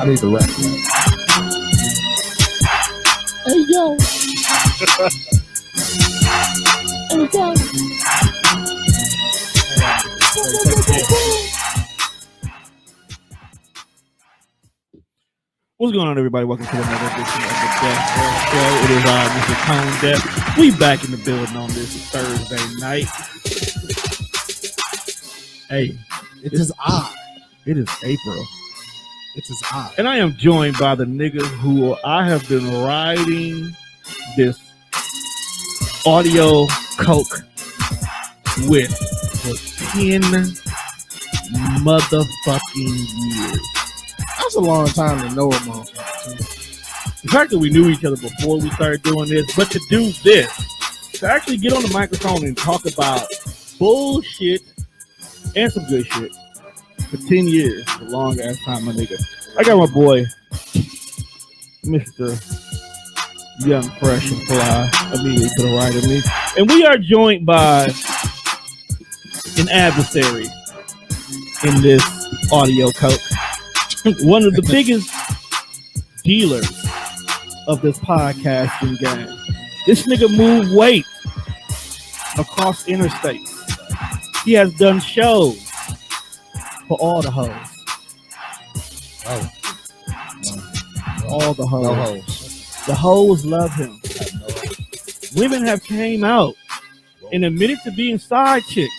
I need the rap. Hey yo. Hey yo. What's going on, everybody? Welcome to another edition of the Death Row Show. It is Mr. Tone Death. We back in the building on this Thursday night. Hey, it is I. It is April. It is I. And I am joined by the niggas who I have been riding this audio coke with for 10 motherfucking years. That's a long time to know a motherfucker. The fact that we knew each other before we started doing this, but to do this, to actually get on the microphone and talk about bullshit and some good shit for 10 years, a long ass time, my nigga. I got my boy, Mr. Young, Fresh, and Fly, immediately to the right of me. And we are joined by an adversary in this audio coke. One of the biggest dealers of this podcasting game. This nigga move weight across interstates. He has done shows for all the hoes. Oh. All the hoes. No hoes. The hoes love him. Women have came out and admitted to being side chicks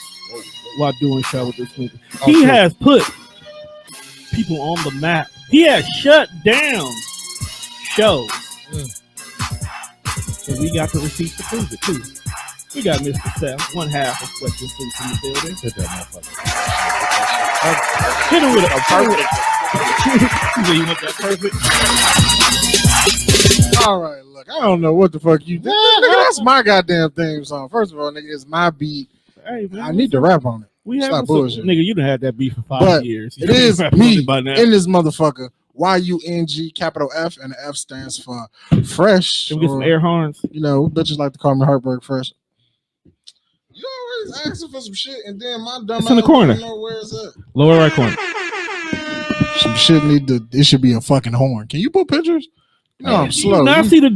while doing show with this nigga. He has put people on the map. He has shut down shows. And we got the receipts to prove it too. We got Mr. Seth, one half of what you see in the building. Hit that motherfucker. Hit him with a perfect. You want that perfect? All right, look, I don't know what the fuck you did. Nigga, that's my goddamn theme song. First of all, nigga, it's my beat. Hey, man, I need to rap on it. We Stop have bullshit. Nigga, you done had that beef for 5 But years. It is me by now. in this motherfucker. YUNG, capital F, and the F stands for fresh. Can we get some air horns? You know, bitches like to call me Heartbreak Fresh. You always asking for some shit, and then my dumb It's in the corner. don't know where it's at. Lower right corner. Some shit it should be a fucking horn. Can you put pictures? You know I'm slow. You now see the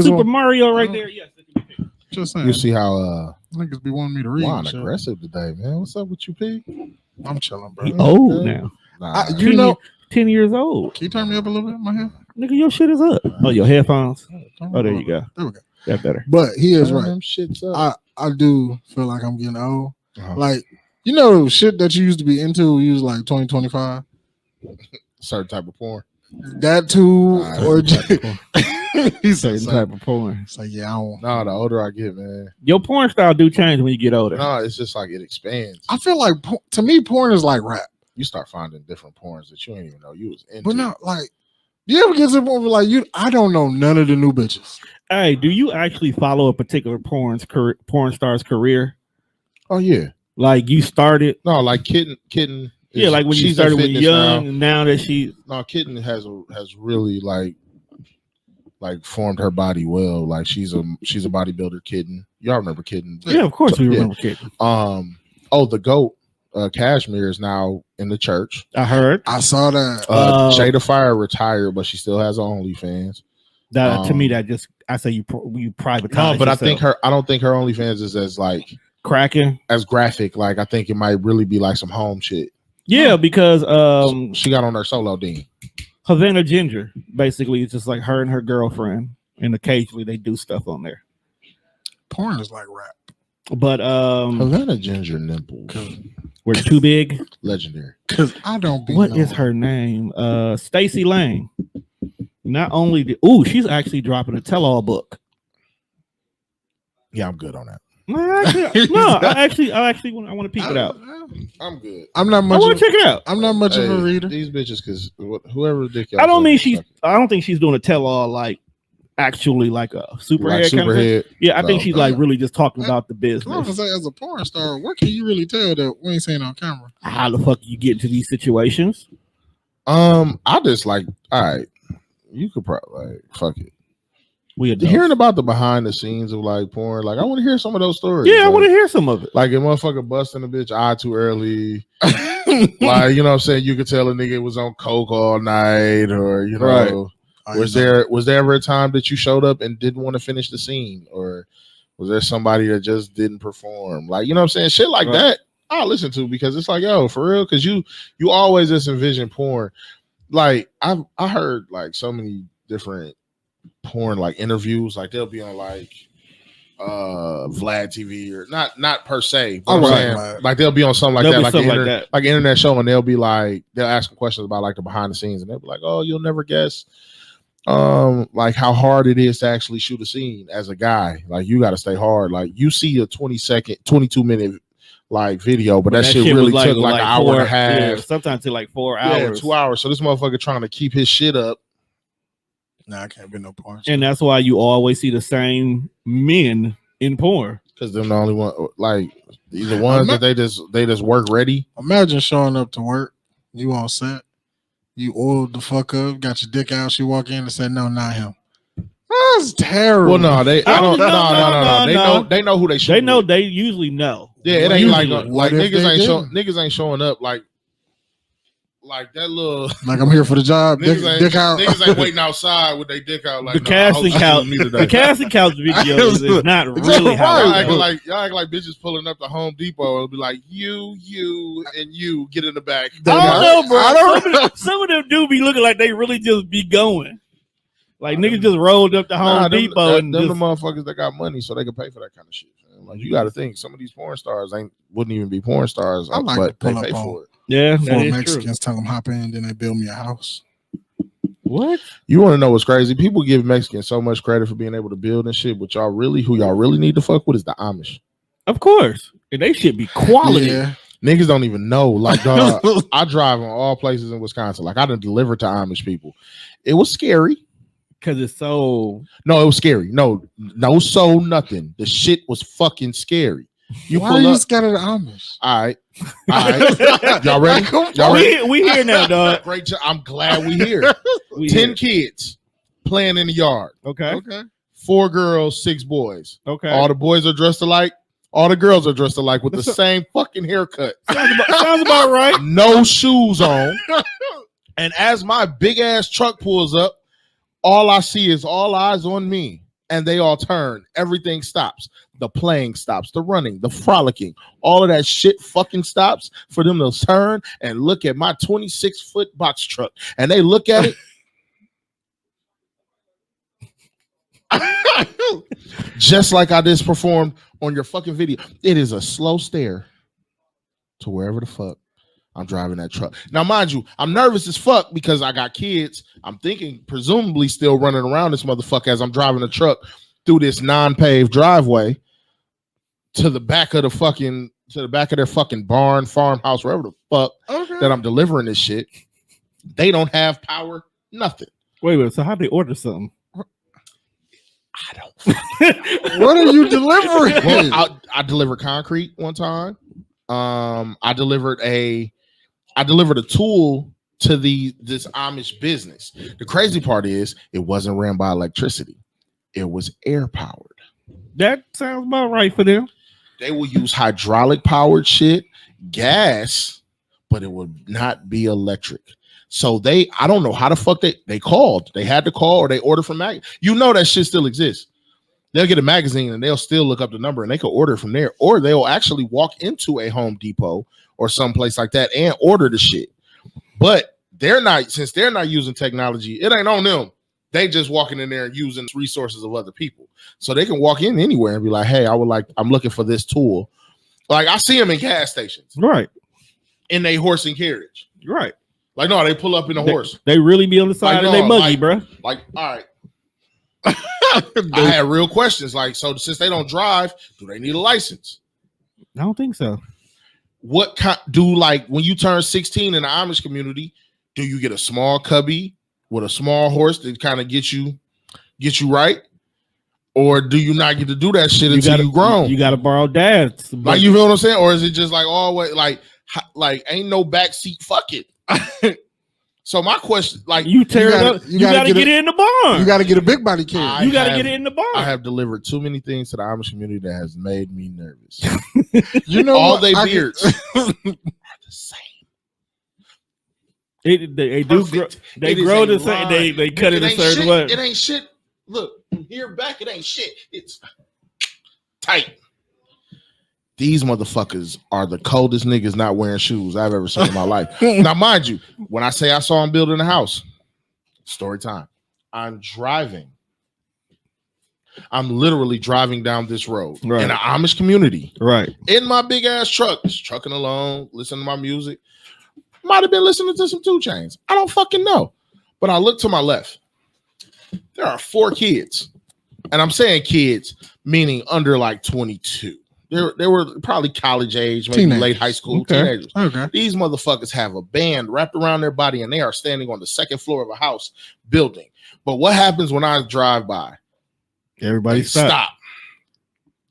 Super want- Mario right there? Yes. Just saying. You see how niggas be wanting me to read. Juan and shit. aggressive today, man. What's up with you, P? I'm chilling, bro. He old now. Nah, You know, 10 years old. can you turn me up a little bit in my head? Nigga, your shit is up. Oh, your headphones? Turn me Oh, up there a you little go. bit. There we go. That better. But he is turn right. them shits up. I do feel like I'm getting old. Uh-huh. Like, you know, shit that you used to be into, you was like 2025. Certain type of porn. That too, or he's Certain type of porn. It's like, yeah, I don't. No, the older I get, man. Your porn style do change when you get older. No, it's just like it expands. I feel like to me, porn is like rap. You start finding different porns that you ain't even know you was into. But no, like, you ever get to the point where like I don't know none of the new bitches. Hey, do you actually follow a particular porn star's career? Oh yeah. Like you started? No, like Kitten. Yeah, like when you started when young, and now that she. No, Kitten has really like formed her body well. Like she's a bodybuilder. Kitten. Y'all remember Kitten? Yeah, of course we Yeah. remember Kitten. The GOAT. Cashmere is now in the church. I heard. I saw that. Shade of Fire retired, but she still has OnlyFans. That to me, that just I say you privatize. No, but yourself. I don't think her OnlyFans is as like cracking as graphic. Like I think it might really be like some home shit. Yeah, because she got on her solo Dean. Havana Ginger basically it's just like her and her girlfriend, and occasionally they do stuff on there. Porn is like rap. But Havana Ginger nipples were too big. Legendary. Because I don't be. What is her name? Stacey Lang. Not only she's actually dropping a tell-all book. Yeah, I'm good on that. I want to peek it out. I'm good. I'm not I much. want to check it out. I'm not much of a reader. These bitches, because whoever dick. I don't think she's doing a tell-all like actually like a superhead kind of thing. Yeah, I think she's like really just talking about the business. I was gonna say, as a porn star, what can you really tell that we ain't saying on camera? How the fuck you get into these situations? I just like, all right, you could probably like fuck it. We hearing about the behind the scenes of like porn, like I want to hear some of those stories. Yeah, I want to hear some of it. Like a motherfucker busting a bitch eye too early. Like, you know what I'm saying? You could tell a nigga was on coke all night, or you know, was there ever a time that you showed up and didn't want to finish the scene, or was there somebody that just didn't perform? Like, you know what I'm saying? Shit like that, I'll listen to, because it's like, yo, for real, because you always just envision porn. Like I heard like so many different porn like interviews, like they'll be on like Vlad TV, or not per se, but I'm saying, like they'll be on something like that, like an internet show, and they'll ask them questions about like the behind the scenes, and they'll be like, oh, you'll never guess like how hard it is to actually shoot a scene as a guy. Like, you got to stay hard. Like, you see a 22 minute like video, but that shit really took like an hour and a half. Yeah, sometimes took like 4 hours. 2 hours. So this motherfucker trying to keep his shit up. Nah, I can't be no porn. And that's why you always see the same men in porn. Because they're the only one, like the ones that they just work ready. Imagine showing up to work, you on set, you oiled the fuck up, got your dick out, she walk in and said, no, not him. That's terrible. Well, no, they know who they shoot. They know, they usually know. Yeah, it ain't like niggas ain't showing up like that little, like, I'm here for the job. Dick out. Niggas ain't waiting outside with their dick out. Like, the casting couch. The casting couch videos is not really how y'all act like bitches pulling up to Home Depot and be like, you, and you get in the back. I don't know, bro. Some of them do be looking like they really just be going. Like, niggas just rolled up to Home Depot and them the motherfuckers that got money so they can pay for that kind of shit. Like, you got to think, some of these porn stars wouldn't even be porn stars, but they pay for it. Yeah, before Mexicans tell them hop in, then they build me a house. What? You want to know what's crazy? People give Mexicans so much credit for being able to build and shit, but who y'all really need to fuck with is the Amish. Of course, and they should be quality. Yeah. Niggas don't even know. Like, dog, I drive on all places in Wisconsin. Like, I done delivered to Amish people. It was scary. Because it's so... No, it was scary. No, nothing. The shit was fucking scary. Why are you scared of the Amish? All right. Y'all ready? Y'all ready? We here now, dog. Great job. I'm glad we here. 10 kids playing in the yard. Okay. 4 girls, 6 boys. Okay. All the boys are dressed alike. All the girls are dressed alike with the same fucking haircut. Sounds about right. No shoes on. And as my big ass truck pulls up, all I see is all eyes on me. And they all turn. Everything stops. The playing stops. The running. The frolicking. All of that shit fucking stops for them to turn and look at my 26-foot box truck. And they look at it. Just like I just performed on your fucking video. It is a slow stare to wherever the fuck I'm driving that truck. Now, mind you, I'm nervous as fuck because I got kids. I'm thinking presumably still running around this motherfucker as I'm driving the truck through this non-paved driveway to the back of their fucking barn, farmhouse, wherever the fuck that I'm delivering this shit. They don't have power, nothing. Wait, so how'd they order something? I don't. What are you delivering? Well, I delivered concrete one time. I delivered a tool to this Amish business. The crazy part is it wasn't ran by electricity. It was air powered. That sounds about right for them. They will use hydraulic powered shit, gas, but it would not be electric. So I don't know how the fuck they called. They had to call or they ordered from magazine. You know that shit still exists. They'll get a magazine and they'll still look up the number and they can order from there. Or they'll actually walk into a Home Depot or someplace like that and order the shit. But since they're not using technology, it ain't on them. They just walking in there and using resources of other people. So they can walk in anywhere and be like, hey, I'm looking for this tool. Like, I see them in gas stations. Right. In a horse and carriage. Right. Like, no, they pull up in a horse. They really be on the side of their buggy, bro. Like, all right. I had real questions. Like, so since they don't drive, do they need a license? I don't think so. What when you turn 16 in the Amish community, do you get a small cubby with a small horse to kind of get you right? Or do you not get to do that shit until you grown? You got to borrow dad's. Like, you feel what I'm saying? Or is it just like always like ain't no backseat? Fuck it. So my question, like, you tear it up, you gotta get it in the barn. You gotta get a big body kid. You gotta get it in the barn. I have delivered too many things to the Amish community that has made me nervous. You know, all they beards are the same. They do grow. They grow the same. They cut it a certain way. It ain't shit. Look, from here back, it ain't shit. It's tight. These motherfuckers are the coldest niggas not wearing shoes I've ever seen in my life. Now, mind you, when I say I saw him building a house, story time. I'm driving. I'm literally driving down this road in an Amish community. Right. In my big ass truck, just trucking along, listening to my music. Might have been listening to some 2 Chainz. I don't fucking know. But I look to my left. There are 4 kids. And I'm saying kids, meaning under like 22. They were probably college age, maybe teenagers. Late high school, teenagers. Okay. These motherfuckers have a band wrapped around their body and they are standing on the 2nd floor of a house building. But what happens when I drive by? Everybody stop.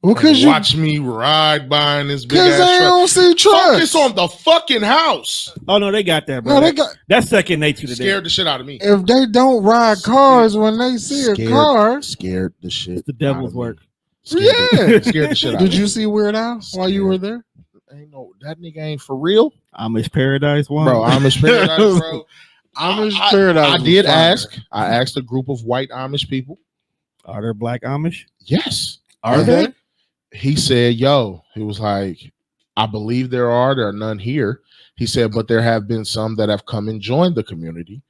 Well, because you watch me ride by in this big ass truck. Because they don't see trucks. Focus on the fucking house. Oh no, they got that, bro. No, that's second nature to them. Scared the shit out of me. If they don't ride cars when they see a car, scared the shit. It's the devil's work. Scared the shit out of me. Did you see Weird Al while you were there? Ain't no that nigga ain't for real. Amish Paradise one, bro. Amish Paradise, bro. Paradise. I did ask. I asked a group of white Amish people. Are there black Amish? Yes. Are there? He said, yo, he was like, I believe there are none here. He said, but there have been some that have come and joined the community.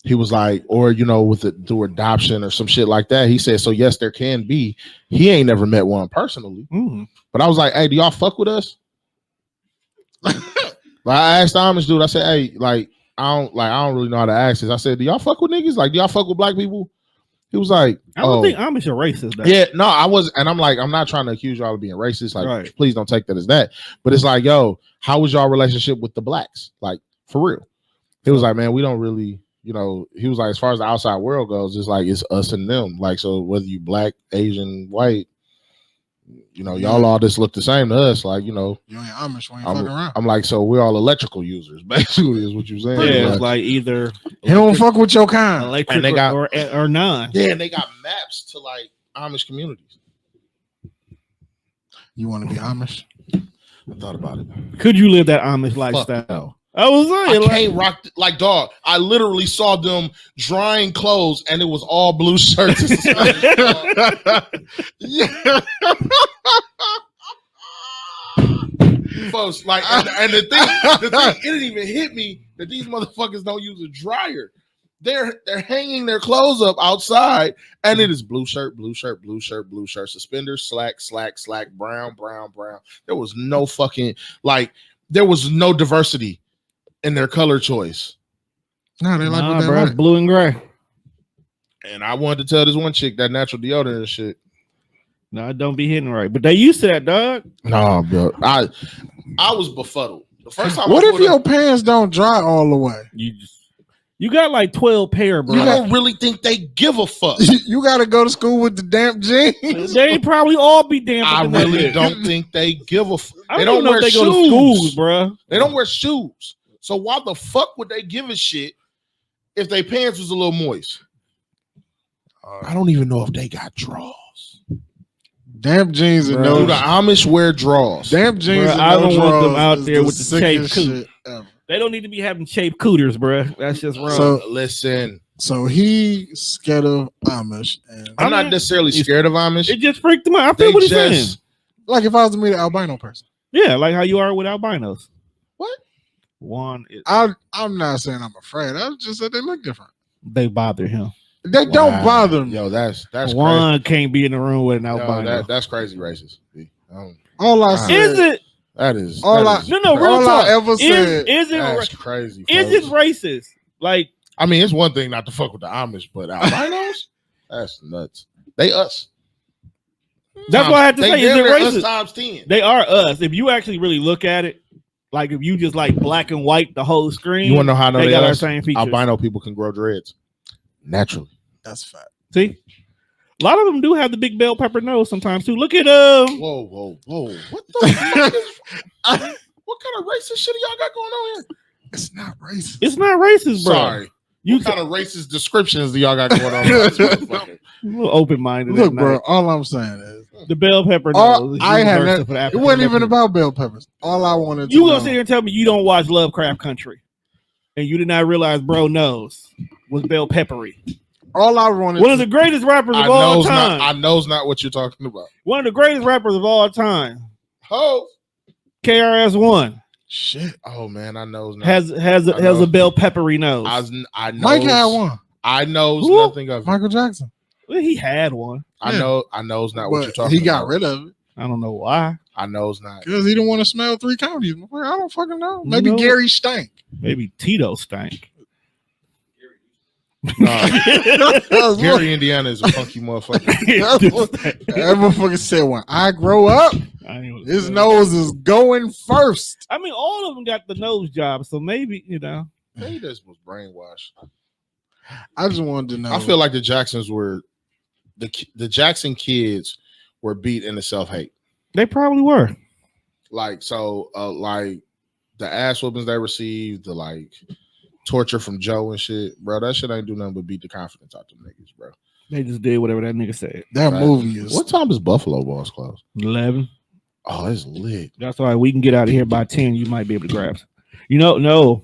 He was like, or, through adoption or some shit like that. He said, so yes, there can be. He ain't never met one personally. But I was like, hey, do y'all fuck with us? I asked the Amish dude, I said, hey, I don't really know how to ask this. I said, do y'all fuck with niggas? Like, do y'all fuck with black people? He was like, I don't think Amish are racist, though. Yeah, no, I was, and I'm like, I'm not trying to accuse y'all of being racist. Like, please don't take that as that. But it's like, yo, how was y'all relationship with the blacks? Like, for real. He was like, man, we don't really, he was like, as far as the outside world goes, it's like, it's us and them. Like, so whether you black, Asian, white, y'all all just look the same to us. Like, you ain't Amish when you fucking around. I'm like, so we're all electrical users, basically, is what you're saying. Yeah, it's like either he don't fuck with your kind, electric and they got, or none. Yeah, and they got maps to like Amish communities. You want to be Amish? I thought about it. Could you live that Amish lifestyle? No. I was saying, I can't rock like dog. I literally saw them drying clothes, and it was all blue shirts. Yeah. Folks, like, and the thing, it didn't even hit me that these motherfuckers don't use a dryer. They're hanging their clothes up outside, and it is blue shirt, blue shirt, blue shirt, blue shirt, suspenders, slack, brown. There was no fucking there was no diversity in their color choice. No, they like what they bro, like. Blue and gray. And I wanted to tell this one chick that natural deodorant and shit. No, it don't be hitting right. But they used to that, dog. No, bro. I was befuddled. The first time. What if your pants don't dry all the way? You got like 12 pair, bro. You don't really think they give a fuck. You got to go to school with the damp jeans. They probably all be damp. I really don't think they give a fuck. They don't wear shoes. Go to schools, bro. They don't wear shoes. So why the fuck would they give a shit if their pants was a little moist? I don't even know if they got drawers. Damp jeans and no. Do the Amish wear drawers? Damp jeans and I no don't want them out drawers there with the chape coot. They don't need to be having chape cooters, bro. That's just wrong. So listen. So he's scared of Amish. And I'm not necessarily scared of Amish. It just freaked him out. I feel what he's saying. Like if I was to meet an albino person. Yeah, like how you are with albinos. What? One is I'm not saying I'm afraid. I just said they look different. They bother him. They don't bother me. Yo, that's one crazy. Can't be in the room with an albino. That's crazy racist. All I said is it. That is all I. No, real all talk. I ever said. Is it that's crazy? Is it racist? Like, I mean, it's one thing not to fuck with the Amish, but albinos, that's nuts. They us. That's what I had to say. Is it racist? Us times 10. They are us. If you actually really look at it, like if you just like black and white the whole screen, you want to know how they got our same features. Albino people can grow dreads naturally. That's fact. See, a lot of them do have the big bell pepper nose sometimes too. Look at Whoa! What the fuck is? What kind of racist shit y'all got going on here? It's not racist. It's not racist, bro. Sorry. What kind of racist descriptions do y'all got going on? A little open-minded. Look, bro. All I'm saying is the bell pepper nose. It wasn't even about bell peppers. All I wanted. You gonna sit here and tell me you don't watch Lovecraft Country? and you did not realize bro knows was Bell Peppery. All I wanted. One of the greatest rappers of all time. I know's not what you're talking about. One of the greatest rappers of all time. Oh, KRS-One. Shit. Oh man, I knows not. Has a Bell Peppery nose. I know. Mike had one. I knows nothing of it. Michael Jackson. Well, he had one. I knows not what you're talking about. He got rid of it. I don't know why. I knows not. Because he didn't want to smell 3 counties. I don't fucking know. Maybe Gary stank. Maybe Tito stank. Gary, Indiana is a funky motherfucker. That motherfucker said, when I grow up, his nose is going first. I mean, all of them got the nose job, so maybe, Maybe this was brainwashed. I just wanted to know. I feel like the Jacksons were, the Jackson kids were beat into self-hate. They probably were. Like the ass whoopings they received, the torture from Joe and shit, bro. That shit ain't do nothing but beat the confidence out them niggas, bro. They just did whatever that nigga said. That movie is. What time does Buffalo Balls close? 11. Oh, it's lit. That's why we can get out of here by 10. You might be able to grab some. No,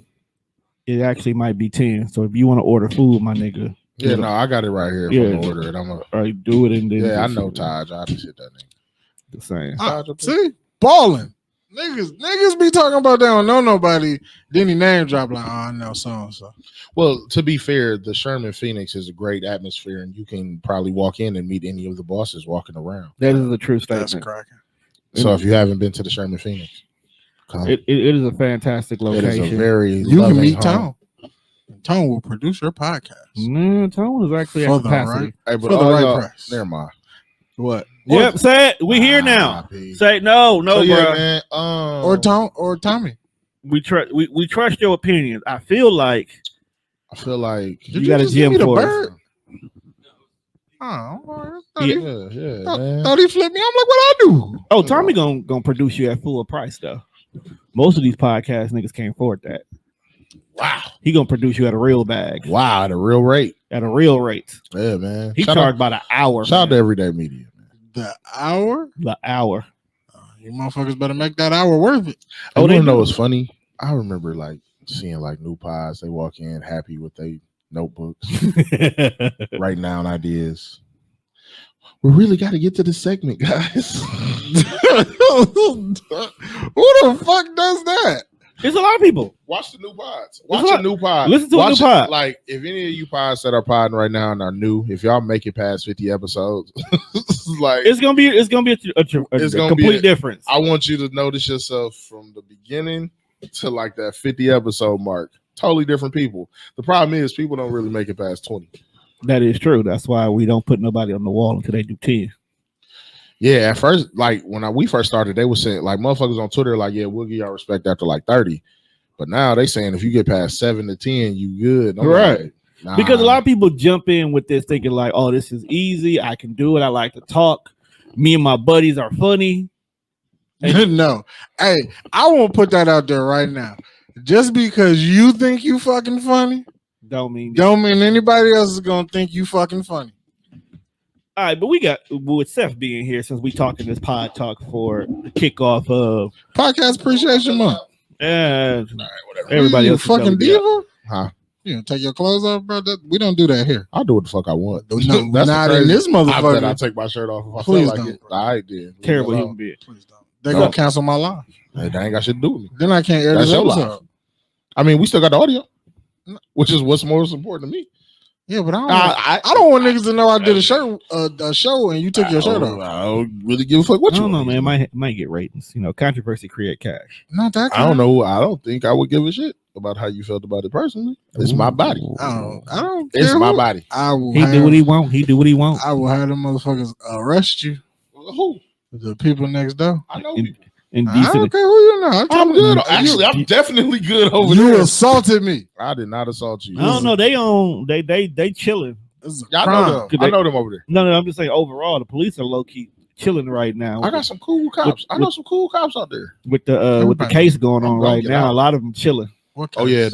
it actually might be 10. So if you want to order food, my nigga. Yeah, no, I got it right here. If I'm gonna order it, I'm gonna. All right, do it and then. Yeah, I know Taj. I just hit that nigga. The same. See, balling. Niggas be talking about they don't know nobody. Then he name drop like, oh, I know so and so. Well, to be fair, the Sherman Phoenix is a great atmosphere, and you can probably walk in and meet any of the bosses walking around. That is a true statement. That's cracking. So if you haven't been to the Sherman Phoenix, it is a fantastic location. It is a very you can meet Tone. Tone will produce your podcast. No, Tone is actually at capacity. For the right price. Never mind. What? Yep, say it. We here now. Say no, bro. Man, or Tommy. We trust your opinions. I feel like you got a gym for us. Oh, yeah, thought he flipped me. I'm like, what I do? Oh, Tommy gonna produce you at full price though. Most of these podcast niggas can't afford that. Wow. He gonna produce you at a real bag. Wow, at a real rate. At a real rate. Yeah, man. He charged by the hour. Shout out to Everyday Media, man. The hour? The hour. You motherfuckers better make that hour worth it. Oh, they know what's funny? I remember seeing new pods. They walk in happy with their notebooks, writing down ideas. We really got to get to the segment, guys. Who the fuck does that? There's a lot of people. Watch the new pods. Watch a new pod. Listen to a new pod. If any of you pods that are podding right now and are new, if y'all make it past 50 episodes, it's gonna be a complete difference. I want you to notice yourself from the beginning to that 50 episode mark. Totally different people. The problem is people don't really make it past 20. That is true. That's why we don't put nobody on the wall until they do 10. Yeah, at first, when we first started, they were saying motherfuckers on Twitter yeah, we'll give y'all respect after 30. But now they saying if you get past 7 to 10, you good. Right. Nah. Because a lot of people jump in with this thinking oh, this is easy. I can do it. I like to talk. Me and my buddies are funny. No. Hey, I won't put that out there right now. Just because you think you fucking funny, don't mean anybody else is gonna think you fucking funny. All right, but we got with Seth being here since we talking this pod talk for the kickoff of Podcast Appreciation Month. And all right, whatever. Everybody you else fucking diva? Huh? You take your clothes off, bro. We don't do that here. I'll do what the fuck I want. No, that's not in this motherfucker. I'll take my shirt off if I Please feel like don't, it. All right, then. Terrible human being. Please don't. They're gonna cancel my live. Hey, they ain't got shit to do with me. Then I can't air That's this your episode. live. I mean, we still got the audio, which is what's most important to me. Yeah, but I don't want niggas to know I did a show and you took your shirt off. I don't really give a fuck what you want. I don't know, man. Might get ratings. Controversy create cash. Not that kind. I don't know. I don't think I would give a shit about how you felt about it personally. It's my body. I don't It's my body. He do what he want. He do what he want. I will have them motherfuckers arrest you. Who? The people next door. I know people. I don't care who you know. I'm good. Actually, I'm definitely good over there. You assaulted me. I did not assault you. I don't know. They chilling. I know them. I know them over there. No, I'm just saying overall, the police are low key chilling right now. I got some cool cops. I know some cool cops out there with the case going on right now. A lot of them chilling. Oh yeah,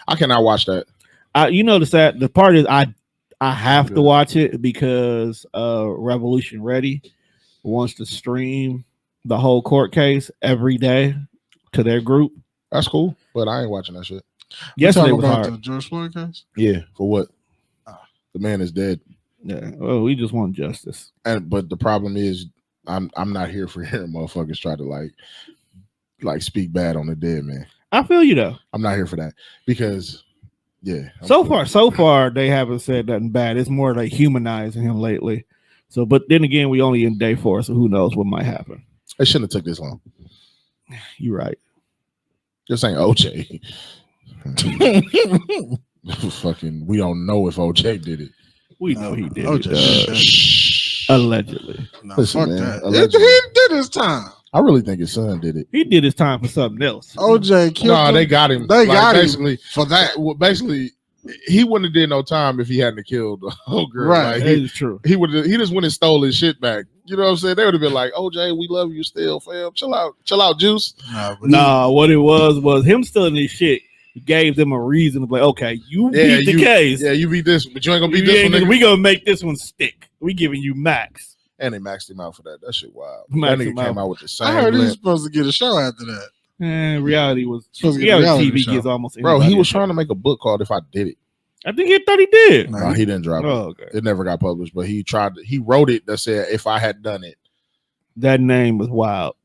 I cannot watch that. The part is I have to watch it because Revolution Ready wants to stream the whole court case every day to their group. That's cool, but I ain't watching that shit. Yesterday was about hard. the George Floyd case. Yeah, for what? The man is dead. Yeah. Well, we just want justice. But the problem is, I'm not here for hearing motherfuckers try to like speak bad on the dead man. I feel you though. I'm not here for that because, yeah. So far, they haven't said nothing bad. It's more like humanizing him lately. So, but then again, we only in day 4, so who knows what might happen. It shouldn't have took this long. You're right. This ain't OJ. Fucking, we don't know if OJ did it. We know he did OJ it. Allegedly. No, Listen, fuck man, that. allegedly. He did his time. I really think his son did it. He did his time for something else. OJ killed him. They got him. They got basically him for that. Well, basically, he wouldn't have did no time if he hadn't killed the whole girl. Right, Like, That is true. he just went and stole his shit back. You know what I'm saying? They would have been like, OJ, we love you still, fam. Chill out, Juice. Nah, what it was him stealing his shit. Gave them a reason to be like, okay, you beat the case. Yeah, you beat this one, but you ain't gonna beat this one. We gonna make this one stick. We giving you max. And they maxed him out for that. That shit wild. Maxed That him nigga came out. out with the same. I heard he was lip. supposed to get a show after that. Reality was Supposed to get a reality TV show. gives almost Bro, he anybody was a trying show. to make a book called If I Did It. I think he thought he did. No, he didn't drop it. Oh, okay. It never got published, but he wrote it that said if I had done it. That name was wild.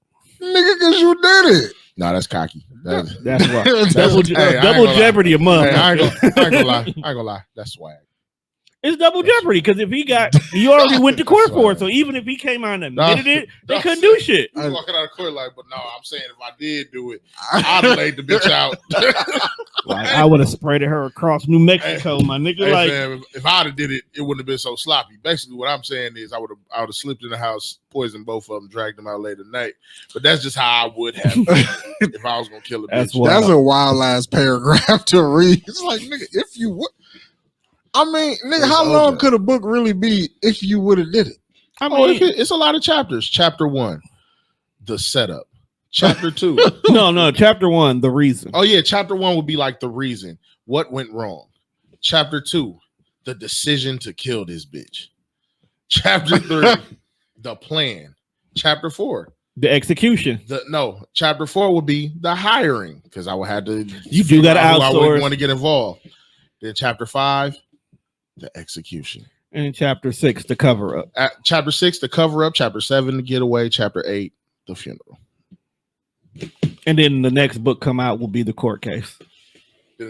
Nigga, because you did it. Nah, that's cocky. That's why. Hey, I ain't double gonna Jeopardy a month. Hey, I ain't gonna lie. I ain't gonna lie. That's swag. It's double Jeopardy because if he already went to court That's for right. it. So even if he came out and No, admitted it, they no, couldn't do shit. He's walking out of court like, but no, I'm saying if I did do it, I'd have laid the bitch out. Like I would have sprayed her across New Mexico, my nigga. Hey, Like fam, if I'd have did it, it wouldn't have been so sloppy. Basically, what I'm saying is I would have slipped in the house, poisoned both of them, dragged them out late at night. But that's just how I would have if I was gonna kill a That's bitch. what- That's a wild ass paragraph to read. It's like, nigga, if you would. I mean, nigga, how long could a book really be if you would have did it? I mean, it's a lot of chapters. Chapter 1, the setup. Chapter 2. no. Chapter 1, the reason. Oh yeah, chapter 1 would be like the reason. What went wrong? Chapter 2, the decision to kill this bitch. Chapter 3, the plan. Chapter 4, The execution. Chapter 4 would be the hiring because I would have to. You do that I would outsource. want to get involved. Then chapter 5, the execution. And in chapter 6, the cover up. Chapter 6, the cover up. Chapter 7, the getaway. Chapter 8, the funeral. And then the next book come out will be the court case. The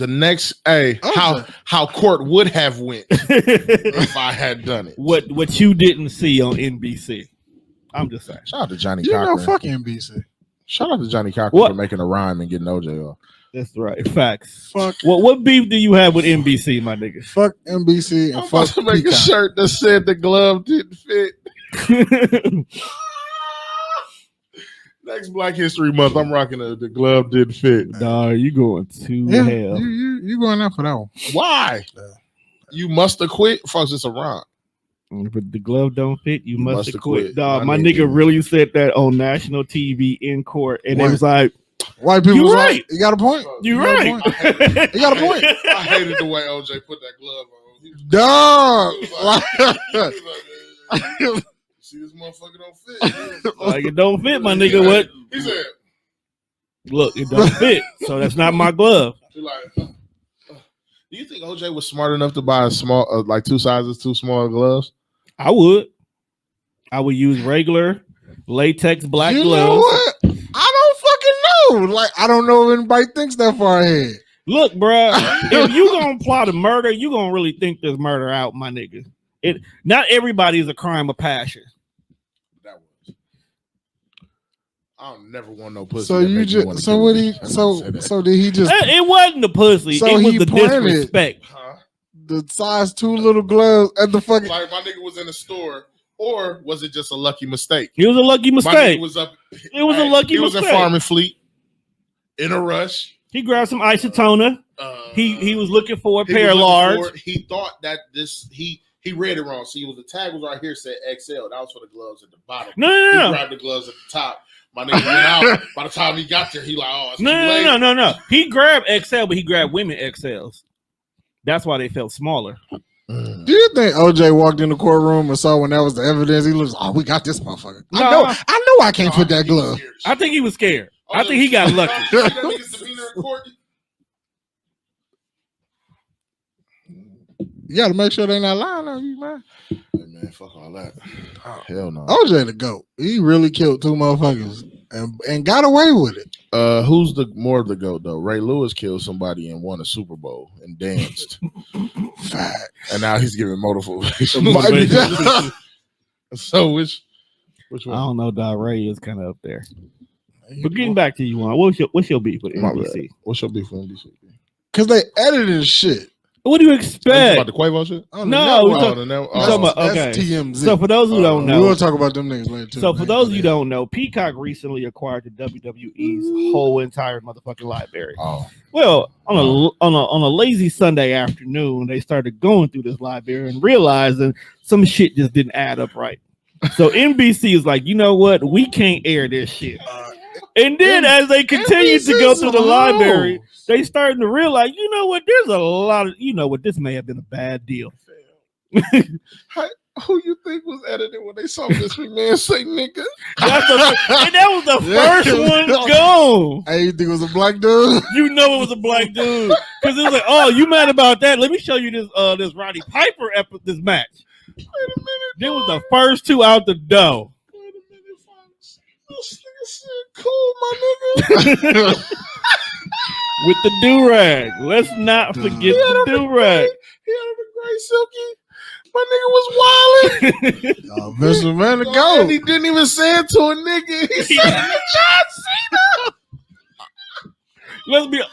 next, hey, how court would have went if I had done it. What you didn't see on NBC. I'm just saying. Shout out to Johnny You Cochran. know, fuck NBC. Shout out to Johnny Cochran for making a rhyme and getting OJ off. That's right. Facts. Fuck. What beef do you have with NBC, my nigga? Fuck NBC and I'm fuck about to make Peacock. a shirt that said the glove didn't fit. Next Black History Month, I'm rocking the glove didn't fit. Nah, you going to Yeah, hell. you going out for that one. Why? You must have quit. Folks, it's a rhyme. But the glove don't fit, you must have quit. quit. Dog, My my nigga. nigga really said that on national TV in court. And it What? was like, White people, You was right. like, you got a point. you got a right. point. You got a point. I hated the way OJ put that glove on. He was Dog. he was like, "Man, see, this motherfucker don't fit." Like, it don't fit, my nigga. What? He said, Look, it don't fit. So that's not my glove. he like, do you think OJ was smart enough to buy a small, like 2 sizes too small gloves? I would use regular latex black You know gloves. what? I don't fucking know. Like, I don't know if anybody thinks that far ahead. Look, bruh, if you gonna plot a murder, you gonna really think there's murder out, my nigga. Not everybody is a crime of passion. That was. I don't never want no pussy. So that you make me wanna just so kill a what he bitch. I'm gonna say that. so did he just It wasn't the pussy. So it was he the planted- disrespect. Huh? the size 2 little gloves at the fucking Like my nigga was in the store, or was it just a lucky mistake? It was a lucky My mistake. nigga was up. It was a lucky He was mistake. in Farm and Fleet in a rush. He grabbed some isotona. He was looking for a pair of large. He thought that he read it wrong. See, the tag was right here, said XL. That was for the gloves at the bottom. No. He grabbed the gloves at the top. My nigga went out. By the time he got there, he like, oh, it's too late. No. He grabbed XL, but he grabbed women XLs. That's why they felt smaller. Do you think OJ walked in the courtroom and saw when that was the evidence? He looks, oh, we got this motherfucker. No. I know I can't put that glove. I think he was scared. I think he got lucky. See that nigga's demeanor in court? You got to make sure they're not lying on you, man. Hey, man, fuck all that. Hell no. OJ the GOAT. He really killed 2 motherfuckers and got away with it. Who's the more of the GOAT though? Ray Lewis killed somebody and won a Super Bowl and danced. Fact. And now he's giving motivation. So which one? I don't know. Ray is kind of up there. But getting back to you, what's your beef with NBC? What's your beef with NBC? Because they edited shit. What do you expect? About the Quavo shit? No, that's TMZ. So for those who don't know, we'll talk about them niggas later too. So for those of you who don't know, Peacock recently acquired the WWE's whole entire motherfucking library. Oh. Well, on a lazy Sunday afternoon, they started going through this library and realizing some shit just didn't add up right. So NBC is like, you know what? We can't air this shit. And then as they continue to go through the library, they starting to realize, you know what? There's a lot of, this may have been a bad deal. Who you think was editing when they saw this man say nigga? And that was the first one gone. Hey, you think it was a black dude? You know it was a black dude. Because it was like, oh, you mad about that? Let me show you this Roddy Piper this match. Wait a minute. This was the first 2 out the door. Wait a minute, folks. This nigga said, cool, my nigga. With the do-rag. Let's not forget the do-rag. He had a great silky. My nigga was wildin'. Vince McMahon to go. And he didn't even say it to a nigga. He said it to John Cena.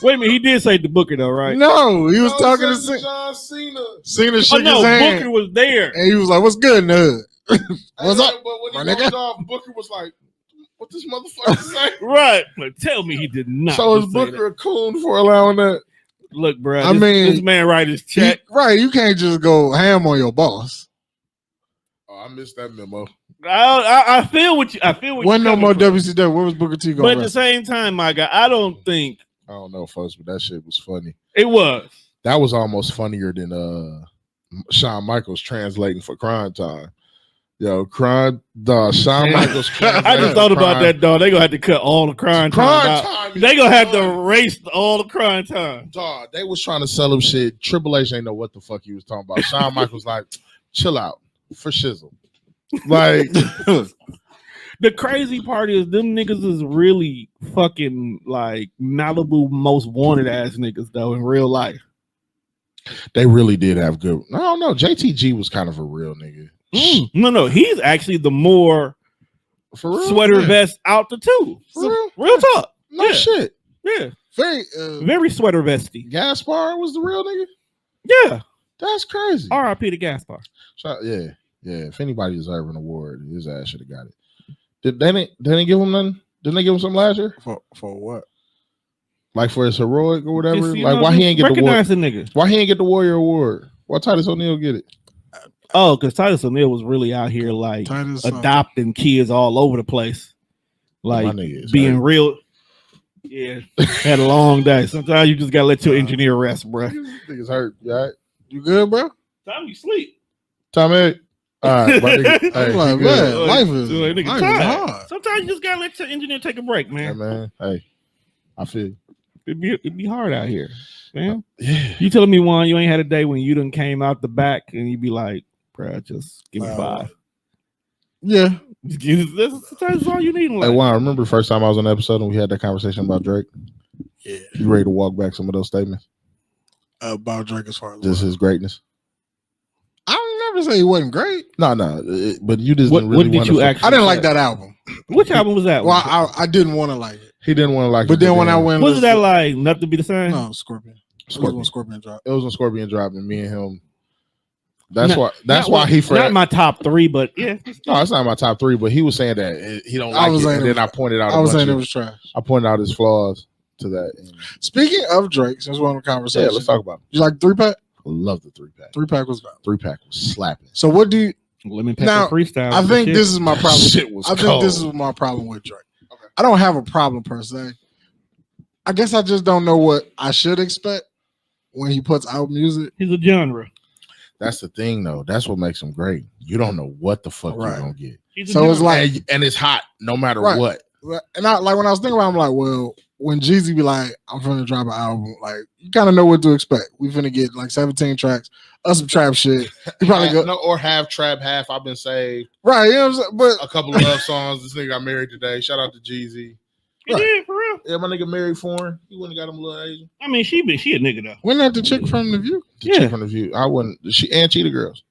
Wait a minute, he did say the Booker though, right? No, he was talking to John Cena. Cena shook his hand. Booker was there. And he was like, what's good in the hood? What's up? But when he walked off, Booker was like, what this motherfucker say? Right. But tell me he did not. So is Booker a coon for allowing that? Look, bro. This man write his check. Right. You can't just go ham on your boss. Oh, I missed that memo. I feel what you. I feel what. When no more WCW. Where was Booker T going? But at the same time, my guy, I don't know, folks, but that shit was funny. It was. That was almost funnier than Shawn Michaels translating for Crime Time. Yo, Shawn Michaels. I just thought about that, dog. They gonna have to cut all the crime time. They gonna have to erase all the crime time. Dog, they was trying to sell him shit. Triple H ain't know what the fuck he was talking about. Shawn Michaels like, chill out for shizzle. Like, the crazy part is them niggas is really fucking like Malibu most wanted ass niggas though in real life. They really did have good. I don't know. JTG was kind of a real nigga. No, he's actually the more for real? Sweater vest out the two. Real talk. No shit. Yeah. Very sweater vesty. Gaspar was the real nigga? Yeah. That's crazy. R.I.P. to Gaspar. Yeah. If anybody deserved an award, his ass should have got it. They didn't give him nothing? Didn't they give him something last year? For what? Like for his heroic or whatever? Like why he ain't get the award? Nigga. Why he ain't get the Warrior Award? Why Titus O'Neil get it? Oh, because Titus O'Neil was really out here like adopting kids all over the place. Like being real. Yeah. Had a long day. Sometimes you just gotta let your engineer rest, bro. Niggas hurt. You all right? You good, bro? Time you sleep. Tommy. All right, my nigga. Hey, like, man, life is hard. Sometimes you just gotta let your engineer take a break, man. Yeah, man. Hey, I feel it'd be hard out here, man. Yeah. You telling me one, you ain't had a day when you done came out the back and you be like, bro, just give me 5. Yeah. Sometimes that's all you need in life. Hey, Juan, remember the first time I was on the episode and we had that conversation about Drake? Yeah. You ready to walk back some of those statements? About Drake as far as just his greatness? I don't never say he wasn't great. No, but you just didn't really want to. I didn't like that album. Which album was that? Well, I didn't want to like it. He didn't want to like it. But then when I went, was that like Nothing to Be the Same? No, Scorpion. It was when Scorpion dropped. It was when Scorpion dropped, and me and him. That's why he not my top 3, but yeah. No, it's not my top 3. But he was saying that he don't like it, and then I pointed out. I was saying it was trash. I pointed out his flaws to that. Speaking of Drake, since we're on the conversation, yeah, let's talk about it. You like 3-pack? Love the 3-pack. 3-pack was bad. 3-pack was slapping. So what do you? Lemon Pepper freestyle. I think this is my problem. Think this is my problem with Drake. Okay. I don't have a problem per se. I guess I just don't know what I should expect when he puts out music. He's a genre. That's the thing, though. That's what makes him great. You don't know what the fuck you're gonna get. So it's like, and it's hot no matter what. And I like when I was thinking about it, I'm like, well, when Jeezy be like, I'm finna drop an album, like you kind of know what to expect. We finna get like 17 tracks, some trap shit. He probably or half trap, half I've been saved. Right, you know what I'm saying? But a couple of love songs. This nigga got married today. Shout out to Jeezy. He did, for real. Yeah, my nigga married foreign. He wouldn't have got him a little Asian. I mean, she a nigga though. Wasn't that the chick from The View? Chick from The View. I wouldn't. She and Cheetah Girls.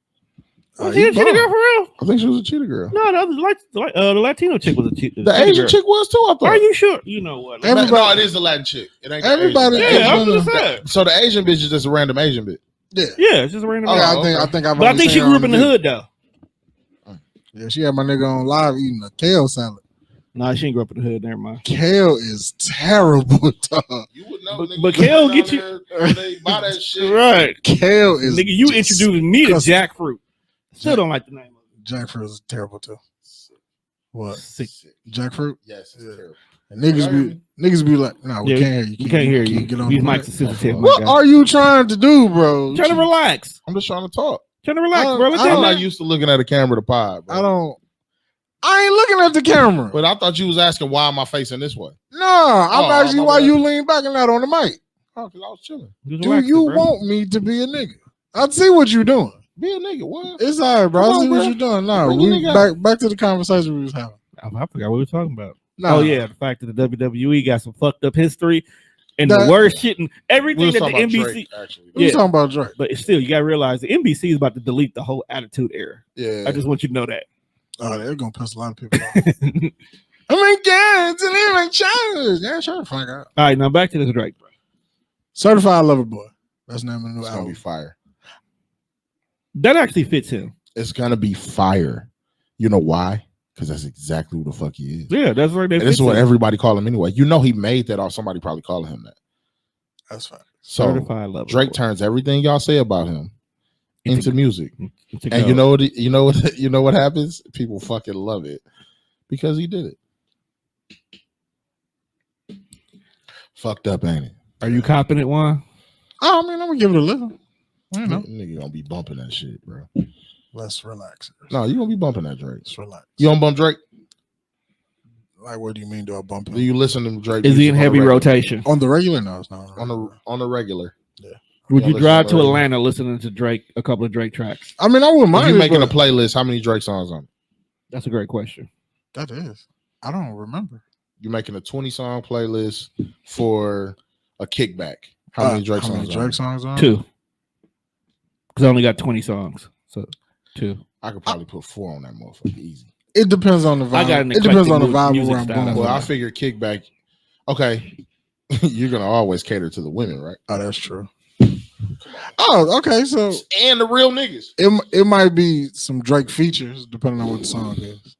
Was she a cheetah girl for real? I think she was a cheetah girl. No, the Latino chick was a cheetah. The Asian chick was too, I thought. Are you sure? You know what? No, it is the Latin chick. It ain't everybody. Yeah, I was gonna say. So the Asian bitch is just a random Asian bitch. Yeah, it's just a random. I think But I think she grew up in the hood though. Yeah, she had my nigga on live eating a kale salad. Nah, she ain't grew up in the hood. Never mind. Kale is terrible, dog. You would know, but kale get you. They buy that shit. Right. Kale is. Nigga, you introduced me to jackfruit. Still don't like the name of it. Jackfruit is terrible too. What? Sick. Jackfruit? Yes, it's terrible. And niggas be like, no, we can't hear you. We can't hear you. Get on These the mics are sensitive. What are you trying to do, bro? Trying to relax. I'm just trying to talk. Trying to relax, bro. I'm not used to looking at a camera to pod, bro. I ain't looking at the camera. But I thought you was asking why am I facing this way? No, I'm asking why you lean back and not on the mic. Oh, because I was chilling. Do you want me to be a nigga? I see what you're doing. Be a nigga, what? It's all right, bro. I see what you're doing. No, we back to the conversation we was having. I forgot what we were talking about. Oh yeah, the fact that the WWE got some fucked up history and the worst shit and everything that the NBC. Drake, actually. We were talking about Drake, but still, you gotta realize the NBC is about to delete the whole Attitude Era. Yeah, I just want you to know that. Oh, they're gonna piss a lot of people off. I mean, kids and they like childish. Yeah, shut the fuck out. All right, now back to this Drake, bro. Certified Lover Boy. That's the name of the new album. It's gonna be fire. That actually fits him. It's gonna be fire. You know why? Because that's exactly who the fuck he is. Yeah, that's right. This is what everybody call him anyway. You know he made that off. Somebody probably calling him that. That's fine. So Certified Lover Drake Boy turns everything y'all say about him into music. And you know what happens? People fucking love it because he did it. Fucked up, ain't it? Are you copping it, Juan? Oh, I mean, I'm gonna give it a little. You know, nigga gonna be bumping that shit, bro. Let's relax. No, you gonna be bumping that Drake. Let's relax. You don't bump Drake? Like, what do you mean? Do I bump him? Do you listen to Drake? Is he in heavy rotation on the regular? No, it's not on the regular. Yeah. Would you drive to Atlanta listening to Drake, a couple of Drake tracks? I mean, I wouldn't mind. If you're making a playlist, how many Drake songs on it? That's a great question. That is. I don't remember. You're making a 20-song playlist for a kickback. How many Drake songs on? 2. Because I only got 20 songs. So 2. I could probably put 4 on that motherfucker easy. It depends on the vibe. It depends on the vibe where I'm going. Well, I figure kickback. Okay. You're gonna always cater to the women, right? Oh, that's true. Oh, okay. So and the real niggas. It might be some Drake features depending on what the song is.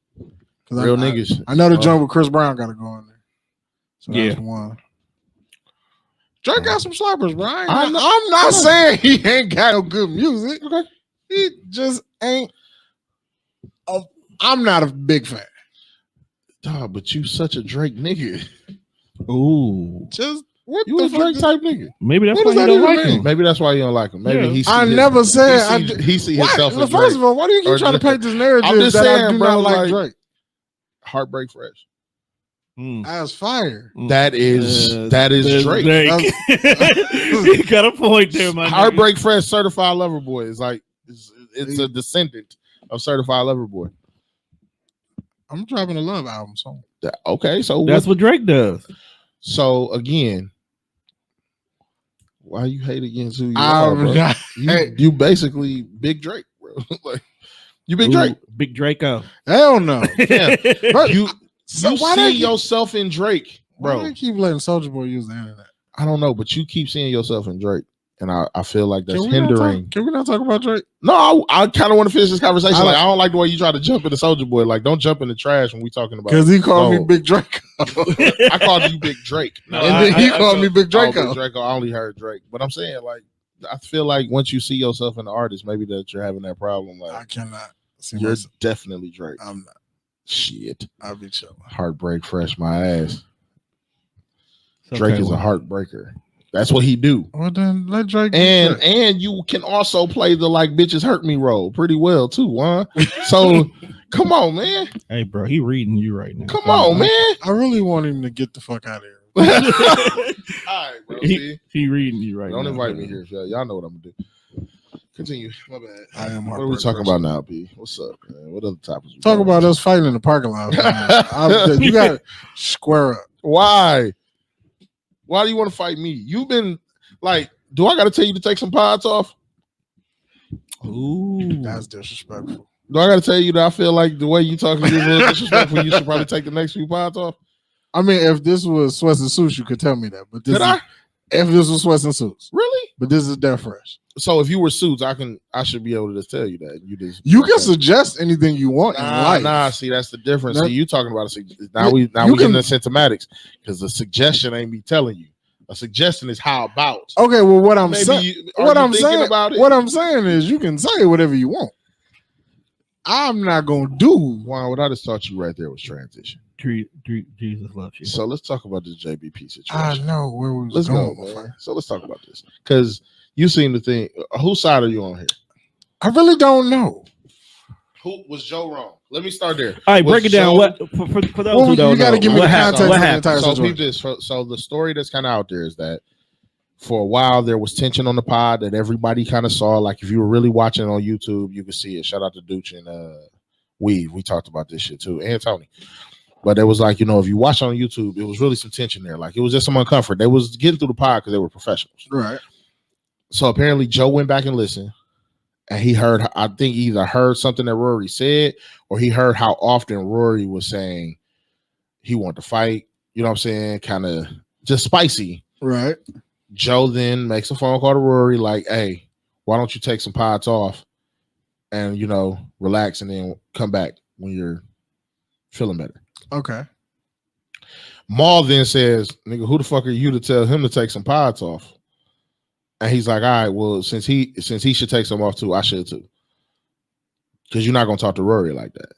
Real niggas. I know the joint with Chris Brown got to go in there. So that's one. Drake got some slappers, bro. I'm not saying he ain't got no good music. Okay. He just ain't. I'm not a big fan. Dog, but you such a Drake nigga. Ooh. Just what you a Drake type nigga. Maybe that's why you don't like him. Maybe that's why you don't like him. Maybe I never said he see himself as Drake. First of all, why do you keep trying to paint this narrative that I do not like Drake? Heartbreak Fresh. That's fire. That is Drake. You got a point there, my Heartbreak Fresh, Certified Lover Boy is like it's a descendant of Certified Lover Boy. I'm dropping a love album song. Okay, so that's what Drake does. So again, why you hate against who you are, bro? You basically Big Drake, bro. Like you Big Drake, Big Draco. Hell no. Yeah. Bro, you see yourself in Drake, bro. Why do you keep letting Soulja Boy use the internet? I don't know, but you keep seeing yourself in Drake. And I feel like that's hindering. Can we not talk about Drake? No, I kind of want to finish this conversation. I don't like the way you try to jump into Soulja Boy. Like, don't jump in the trash when we talking about. Because he called me Big Drake. I called you Big Drake. No, and then he called me Big Draco. Big Draco. I only heard Drake, but I'm saying like I feel like once you see yourself in the artist, maybe that you're having that problem. Like I cannot. You're definitely Drake. I'm not. Shit. I'll be chilling. Heartbreak Fresh, my ass. Drake is a heartbreaker. That's what he do. Well then let Drake and you can also play the like bitches hurt me role pretty well too, huh? So come on, man. Hey bro, he reading you right now. Come on, man. I really want him to get the fuck out of here. All right, bro. He reading you right Don't now. invite me here. Y'all know what I'm gonna do. Continue. My bad. I am. What are we talking about now, P? What's up, man? What other topics? Talk about us fighting in the parking lot. You got to square up. Why? Why do you want to fight me? You've been like, do I got to tell you to take some pods off? Ooh, that's disrespectful. Do I got to tell you that I feel like the way you talking is a little disrespectful? You should probably take the next few pods off. I mean, if this was Sweats and Suits, you could tell me that. But if this was Sweats and Suits, really? But this is Dead Fresh. So if you were Suits, I should be able to just tell you that you can suggest anything you want in life. Nah, see, that's the difference. See, you talking about we get into symptomatics because the suggestion ain't me telling you. A suggestion is how about. Okay, well, what I'm saying is you can say whatever you want. I'm not gonna do. Wow, what I just taught you right there was transition. Jesus loves you. So let's talk about this JBP situation. I know where we was going. Man. So let's talk about this because you seem to think whose side are you on here? I really don't know. Who was Joe wrong? Let me start there. All right, break it down. What for those who don't know? You got to give me the context of the entire situation. So the story that's kind of out there is that for a while there was tension on the pod that everybody kind of saw. Like if you were really watching on YouTube, you could see it. Shout out to Dooch and Weave. We talked about this shit too, and Tony. But it was like, if you watch on YouTube, it was really some tension there. Like it was just some uncomfort. They was getting through the pod because they were professionals. Right. So apparently Joe went back and listened. And he heard, I think he either heard something that Rory said or he heard how often Rory was saying he wanted to fight. You know what I'm saying? Kind of just spicy. Right. Joe then makes a phone call to Rory like, hey, why don't you take some pods off and, relax and then come back when you're feeling better. Okay. Maul then says, nigga, who the fuck are you to tell him to take some pods off? And he's like, all right, well, since he should take some off too, I should too. Because you're not going to talk to Rory like that.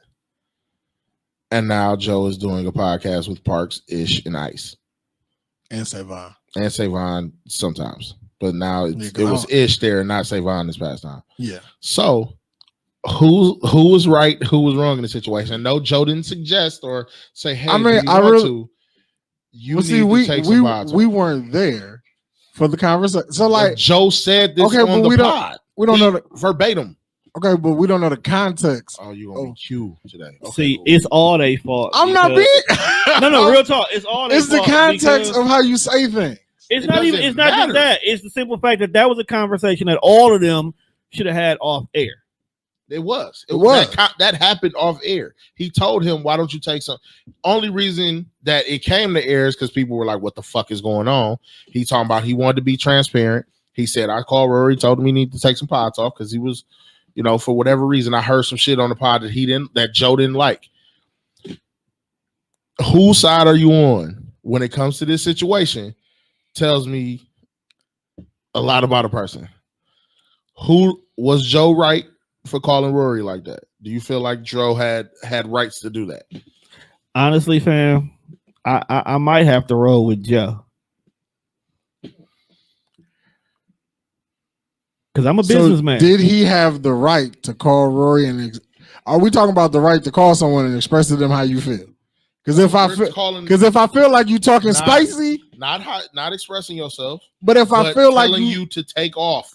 And now Joe is doing a podcast with Parks, Ish, and Ice. And Savon. And Savon sometimes. But now it was Ish there and not Savon this past time. Yeah. So who was right, who was wrong in the situation? No, Joe didn't suggest or say, hey, you need to take some pods off. We weren't there for the conversation. So like Joe said this on the pod. We don't know verbatim. Okay, but we don't know the context. Oh, you gonna be Q today? Okay, see, it's all their fault. I'm not being. No, real talk. It's all. It's the context of how you say things. It's not even. It's not just that. It's the simple fact that was a conversation that all of them should have had off air. It was. That happened off air. He told him, "Why don't you take some?" Only reason that it came to air is because people were like, "What the fuck is going on?" He talking about he wanted to be transparent. He said, "I called Rory, told him he needed to take some pods off because he was." For whatever reason, I heard some shit on the pod that Joe didn't like. Whose side are you on when it comes to this situation? Tells me a lot about a person. Who was Joe right for calling Rory like that? Do you feel like Joe had rights to do that? Honestly, fam, I might have to roll with Joe. Because I'm a businessman. Did he have the right to call Rory are we talking about the right to call someone and express to them how you feel? Because if I feel like you talking spicy, not expressing yourself, but if I feel like you to take off,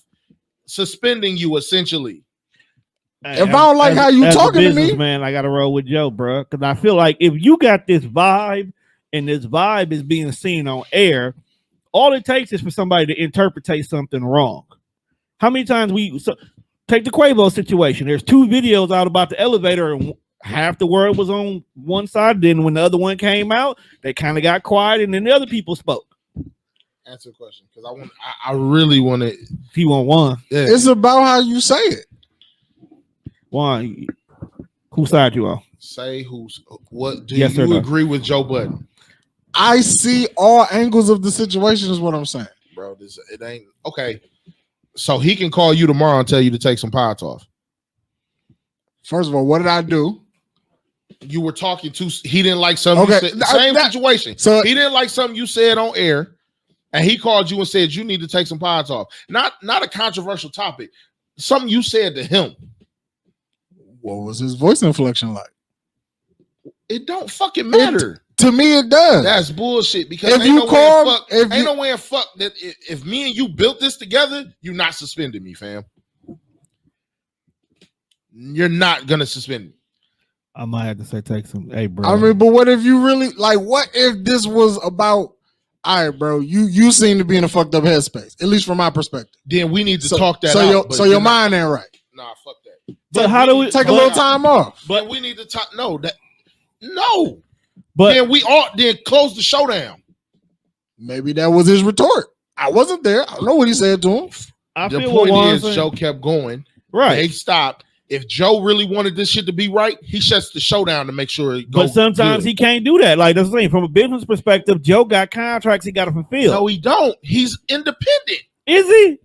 suspending you essentially. If I don't like how you talking to me, man, I gotta roll with Joe, bro. Because I feel like if you got this vibe and this vibe is being seen on air, all it takes is for somebody to interpretate something wrong. How many times take the Quavo situation? There's 2 videos out about the elevator, and half the word was on one side. Then when the other one came out, they kind of got quiet, and then the other people spoke. Answer the question, because I really want to. If you want one, yeah. It's about how you say it. One, whose side you on? Say what? Do you agree with Joe Budden? I see all angles of the situation. Is what I'm saying, bro. It ain't okay. So he can call you tomorrow and tell you to take some pods off. First of all, what did I do? You were talking to. He didn't like something. Okay, you said, situation. So he didn't like something you said on air, and he called you and said you need to take some pods off. Not a controversial topic. Something you said to him. What was his voice inflection like? It don't fucking matter. To me, it does. That's bullshit because if ain't you no call, way ain't no way in fuck that if me and you built this together, you're not suspending me, fam. You're not gonna suspend me. I might have to say take some. Hey, bro. I mean, but what if you really like? What if this was about? All right, bro. You seem to be in a fucked up headspace, at least from my perspective. Then we need to talk that out. So your mind ain't right. Nah, fuck that. But how do we take a little time off? But we need to talk. No. But then close the showdown. Maybe that was his retort. I wasn't there. I don't know what he said to him. The point is, Joe kept going. Right. They stopped. If Joe really wanted this shit to be right, he shuts the show down to make sure it goes. But sometimes he can't do that. Like that's the thing. From a business perspective, Joe got contracts he got to fulfill. No, he don't. He's independent. Is he?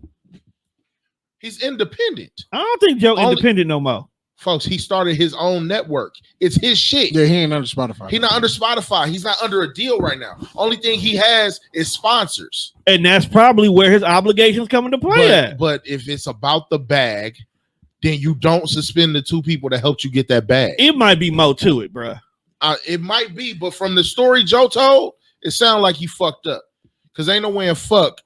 He's independent. I don't think Joe independent no more. Folks, he started his own network. It's his shit. Yeah, he ain't under Spotify. He's not under Spotify. He's not under a deal right now. Only thing he has is sponsors. And that's probably where his obligations come into play at. But if it's about the bag, then you don't suspend the two people that helped you get that bag. It might be more to it, bro. It might be, but from the story Joe told, it sounded like he fucked up. Because ain't no way in fuck.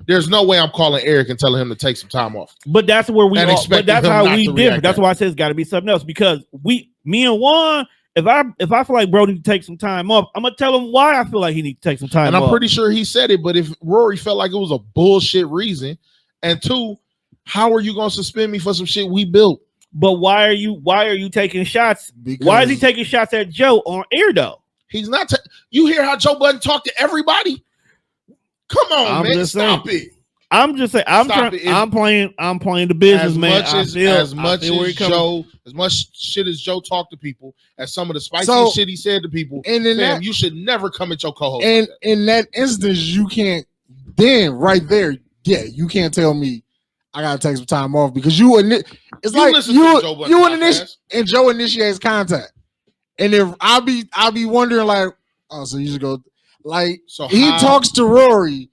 There's no way I'm calling Eric and telling him to take some time off. But that's where we. But that's how we differ. That's why I said it's got to be something else. Because me and Juan, if I feel like bro need to take some time off, I'm gonna tell him why I feel like he need to take some time off. And I'm pretty sure he said it. But if Rory felt like it was a bullshit reason, and two, how are you gonna suspend me for some shit we built? But why are you taking shots? Because why is he taking shots at Joe on air though? He's not. You hear how Joe Budden talk to everybody? Come on, man! Stop it. I'm just saying. I'm playing the businessman. As much shit as Joe talked to people, as some of the spicy shit he said to people, and fam, you should never come at your co-host. And in that instance, you can't. Then right there, yeah, you can't tell me I gotta take some time off because it's like you Joe initiates contact, and if I'll be wondering like, oh, so you just go like he talks to Rory.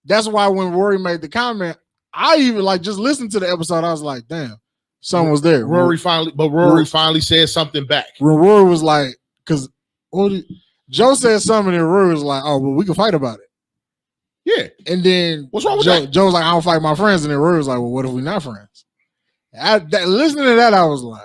That's why when Rory made the comment, I even like just listened to the episode. I was like, damn, someone was there. Rory finally said something back. When Rory was like, because Joe said something, and Rory was like, oh, well, we can fight about it. Yeah. And then what's wrong with that? Joe was like, I don't fight my friends. And then Rory was like, well, what if we're not friends? Listening to that, I was like,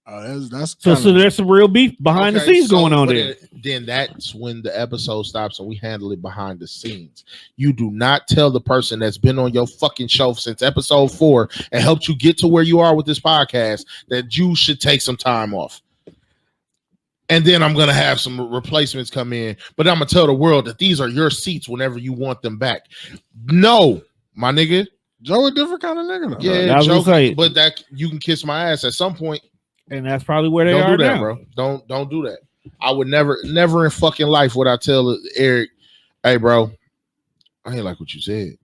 oh, that's so there's some real beef behind the scenes going on there. Then that's when the episode stops and we handle it behind the scenes. You do not tell the person that's been on your fucking show since episode 4 and helped you get to where you are with this podcast that you should take some time off. And then I'm going to have some replacements come in, but I'm going to tell the world that these are your seats whenever you want them back. No, my nigga. Joe a different kind of nigga though. Yeah, Joe, but that you can kiss my ass at some point. And that's probably where they are now. Bro. Don't do that. I would never in fucking life would I tell Eric, hey, bro, I ain't like what you said.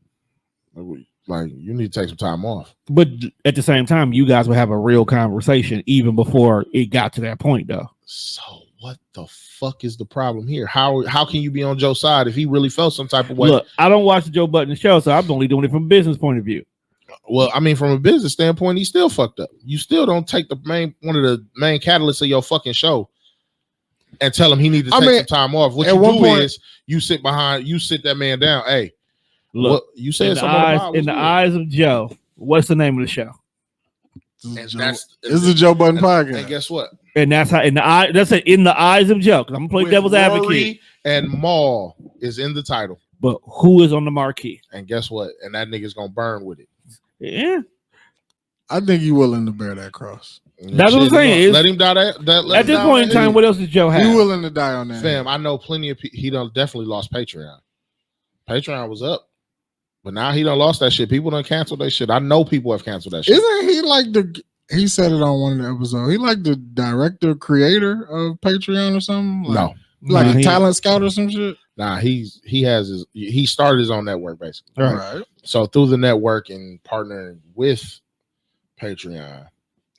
Like, you need to take some time off. But at the same time, you guys would have a real conversation even before it got to that point, though. So what the fuck is the problem here? How can you be on Joe's side if he really felt some type of way? Look, I don't watch the Joe Budden show, so I'm only doing it from a business point of view. Well, I mean, from a business standpoint, he's still fucked up. You still don't take one of the main catalysts of your fucking show and tell him he needs to take some time off. What you do is you sit that man down. Hey, look, you said in the eyes of Joe. What's the name of the show? This is the Joe Budden podcast. And guess what? And that's how in the eyes of Joe. Because I'm gonna play devil's advocate. And Maul is in the title. But who is on the marquee? And guess what? And that nigga's gonna burn with it. Yeah, I think he's willing to bear that cross. That's what I'm saying. Let him die. At this point in time, what else does Joe have? He's willing to die on that. Fam, I know plenty of people. He done definitely lost Patreon. Patreon was up, but now he done lost that shit. People done canceled that shit. I know people have canceled that shit. Isn't he like he said it on one of the episodes. He like the director, creator of Patreon or something? Like a talent scout or some shit? Nah, he started his own network basically. Right. So through the network and partnering with Patreon,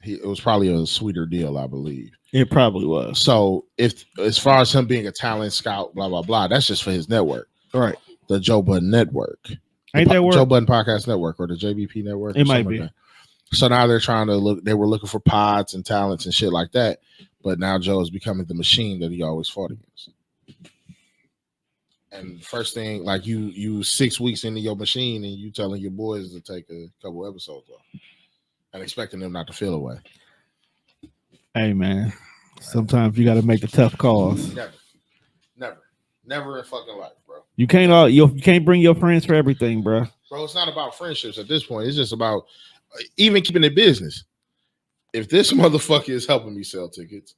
it was probably a sweeter deal, I believe. It probably was. So if as far as him being a talent scout, blah blah blah, that's just for his network. Right. The Joe Budden Network. Ain't that Joe Budden Podcast Network or the JBP Network? It might be. Like so now they're trying to look. They were looking for pods and talents and shit like that. But now Joe is becoming the machine that he always fought against. And first thing, like you 6 weeks into your machine and you telling your boys to take a couple episodes off and expecting them not to feel away. Hey man, sometimes you got to make the tough calls. Never in fucking life, bro. You can't bring your friends for everything, bro. Bro, it's not about friendships at this point. It's just about even keeping it business. If this motherfucker is helping me sell tickets,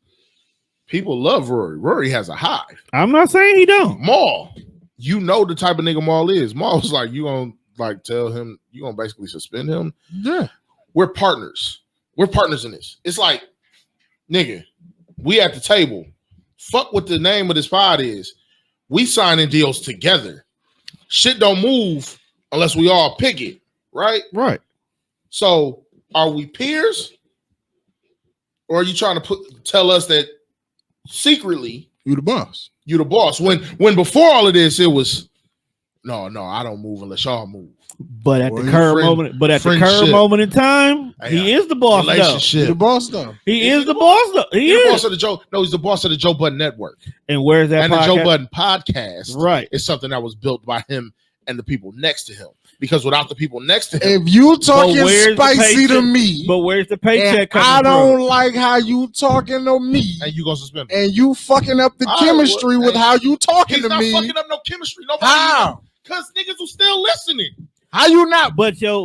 people love Rory. Rory has a hive. I'm not saying he don't. Maul, you know the type of nigga Maul is. Maul's like, you gonna like tell him, you gonna basically suspend him? Yeah. We're partners. We're partners in this. It's like, nigga, we at the table. Fuck what the name of this pod is. We signing deals together. Shit don't move unless we all pick it, right? Right. So are we peers? Or are you trying to tell us that secretly you the boss? You the boss. When before all of this, it was no, I don't move unless y'all move. But at the current moment in time, he is the boss though. He's the boss though. He is the boss though. He's the boss of the Joe. No, he's the boss of the Joe Budden Network. And where's that? And the Joe Budden podcast, right? Is something that was built by him and the people next to him. Because without the people next to him, if you talking spicy to me, but where's the paycheck coming I don't like how you talking to me, and you gonna suspend me. And you fucking up the chemistry with how you talking to me. He's not fucking up no chemistry. Nobody. How? Because niggas was still listening. How you not? But now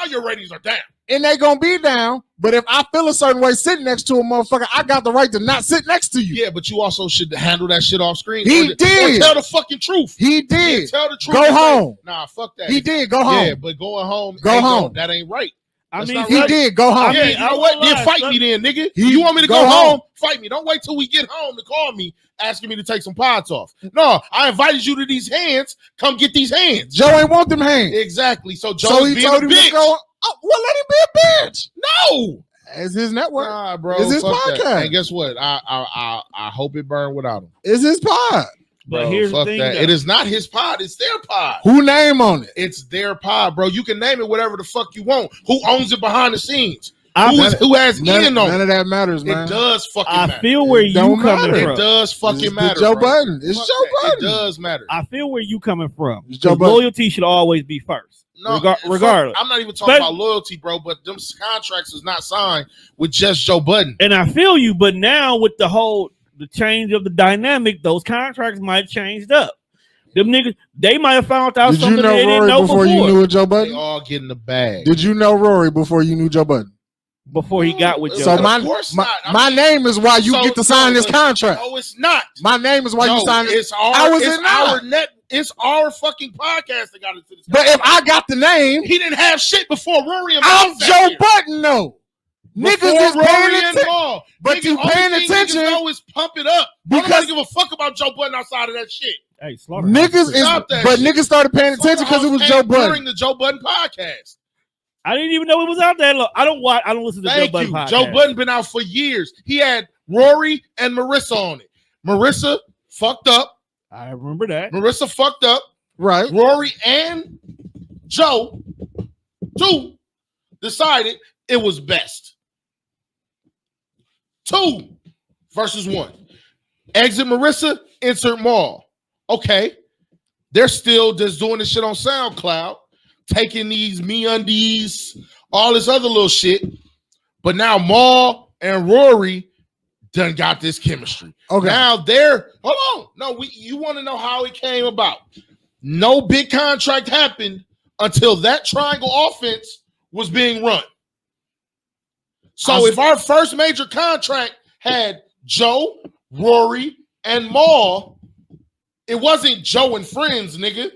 your ratings are down. And they gonna be down. But if I feel a certain way sitting next to a motherfucker, I got the right to not sit next to you. Yeah, but you also should handle that shit off screen. He did. Or tell the fucking truth. He did. Tell the truth. Go home. Nah, fuck that. He did. Go home. Yeah, but going home. Go home. That ain't right. He did. Go home. Yeah, you know what? Then fight me then, nigga. You want me to go home? Fight me. Don't wait till we get home to call me asking me to take some pods off. No, I invited you to these hands. Come get these hands. Joe ain't want them hands. Exactly. So Joe's being a bitch. Well, let him be a bitch. No. It's his network. Nah, bro. It's his podcast. That. And guess what? I hope it burned without him. It's his pod. But bro, here's the thing. It is not his pod. It's their pod. Who name on it? It's their pod, bro. You can name it whatever the fuck you want. Who owns it behind the scenes? Who has Ian on it? None of that matters, man. It does fucking matter. I feel where you coming from. It does fucking matter. Joe Budden. It's Joe Budden. It does matter. I feel where you coming from. Joe loyalty should always be first. No, regardless. I'm not even talking about loyalty, bro, but them contracts is not signed with just Joe Budden. And I feel you, but now with the change of the dynamic, those contracts might have changed up. Them niggas, they might have found out something they didn't know before. You knew Joe Budden? They all get in the bag. Did you know Rory before you knew Joe Budden? Before he got with Joe. So my name is why you get to sign this contract. No, it's not. My name is why you signed it. It's our fucking podcast that got into this. But if I got the name, he didn't have shit before Rory and I'm Joe Budden, though. Niggas is paying attention. But you paying attention. Always pump it up. Nobody give a fuck about Joe Budden outside of that shit. Hey, niggas started paying attention because it was Joe Budden during the Joe Budden podcast. I didn't even know it was out there. Look, I don't listen to Joe Budden podcast. Joe Budden been out for years. He had Rory and Marissa on it. Marissa fucked up. I remember that. Marissa fucked up. Right. Rory and Joe, two, decided it was best. 2 versus 1. Exit Marissa, insert Maul. Okay. They're still just doing this shit on SoundCloud, taking these MeUndies, all this other little shit. But now Maul and Rory done got this chemistry. Okay. Now hold on. No, you want to know how it came about. No big contract happened until that triangle offense was being run. So if our first major contract had Joe, Rory, and Maul, it wasn't Joe and friends, nigga.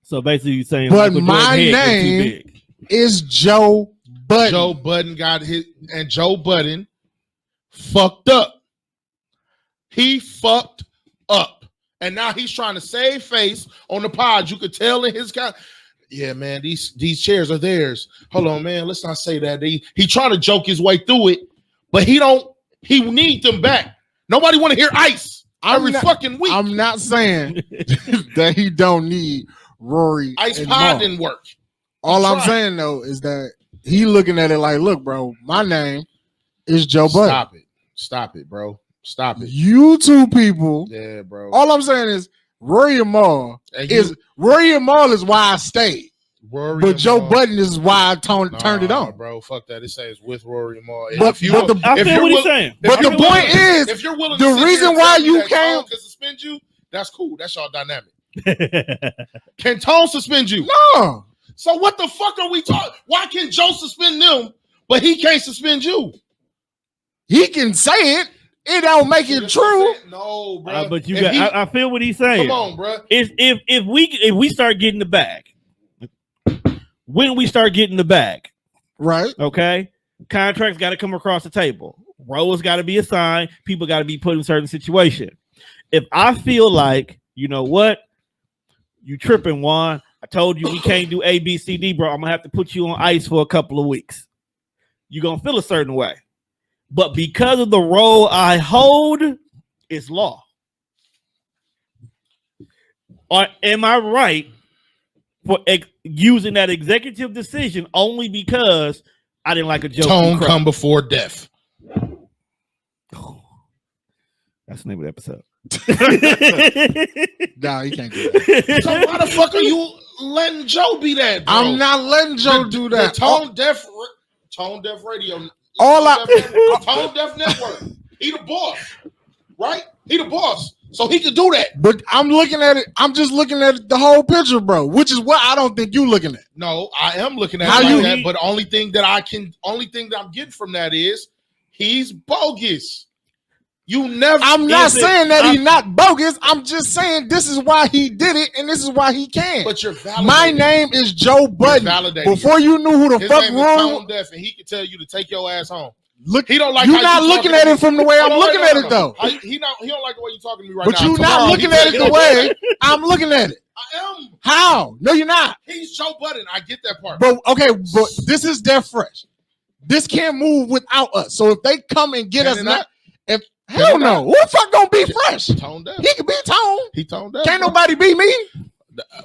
So basically you're saying, but my name is Joe Budden. Joe Budden got hit, and Joe Budden fucked up. He fucked up. And now he's trying to save face on the pod. You could tell in his yeah, man, these chairs are theirs. Hold on, man. Let's not say that. He trying to joke his way through it, but he needs them back. Nobody want to hear Ice every fucking week. I'm not saying that he don't need Rory. Ice pod didn't work. All I'm saying though is that he looking at it like, look, bro, my name is Joe Budden. Stop it, bro. Stop it. You two people. Yeah, bro. All I'm saying is Rory and Mal is why I stayed. But Joe Budden is why I turned it on, bro. Fuck that. It says with Rory and Mal. I feel what he's saying. But the point is, if you're willing, the reason why you came to suspend you, that's cool. That's y'all dynamic. Can Tone suspend you? No. So what the fuck are we talking? Why can Joe suspend them, but he can't suspend you? He can say it. It don't make it true. No, bro. But you got. I feel what he's saying. Come on, bro. If we start getting the bag, when we start getting the bag, right? Okay, contracts got to come across the table. Roles got to be assigned. People got to be put in a certain situation. If I feel like, you know what, you tripping, Juan. I told you we can't do A, B, C, D, bro. I'm gonna have to put you on ice for a couple of weeks. You're gonna feel a certain way. But because of the role I hold, it's law. Or am I right for using that executive decision only because I didn't like a joke? Tone come before death. That's the name of the episode. No, you can't do that. So why the fuck are you letting Joe be that, bro? I'm not letting Joe do that. Tone Deaf Radio. Tone Deaf Network. He the boss, right? He the boss, so he could do that. But I'm looking at it. I'm just looking at the whole picture, bro. Which is what I don't think you looking at. No, I am looking at it like that. But the only thing that I'm getting from that is he's bogus. I'm not saying that he's not bogus. I'm just saying this is why he did it, and this is why he can. But you're validating. My name is Joe Budden. Before you knew who the His fuck name is Tone Deaf, and he can tell you to take your ass home. Look, he don't like. You're not looking at it from the way I'm looking at it, though. He don't like the way you're talking to me right now. But you're not looking at it the way I'm looking at it. I am. How? No, you're not. He's Joe Budden. I get that part. But okay, but this is Death Fresh. This can't move without us. So if they come and get us, hell no. Who the fuck gonna be Fresh? Tone Deaf. He can be Tone. He Tone Deaf. Can't nobody be me.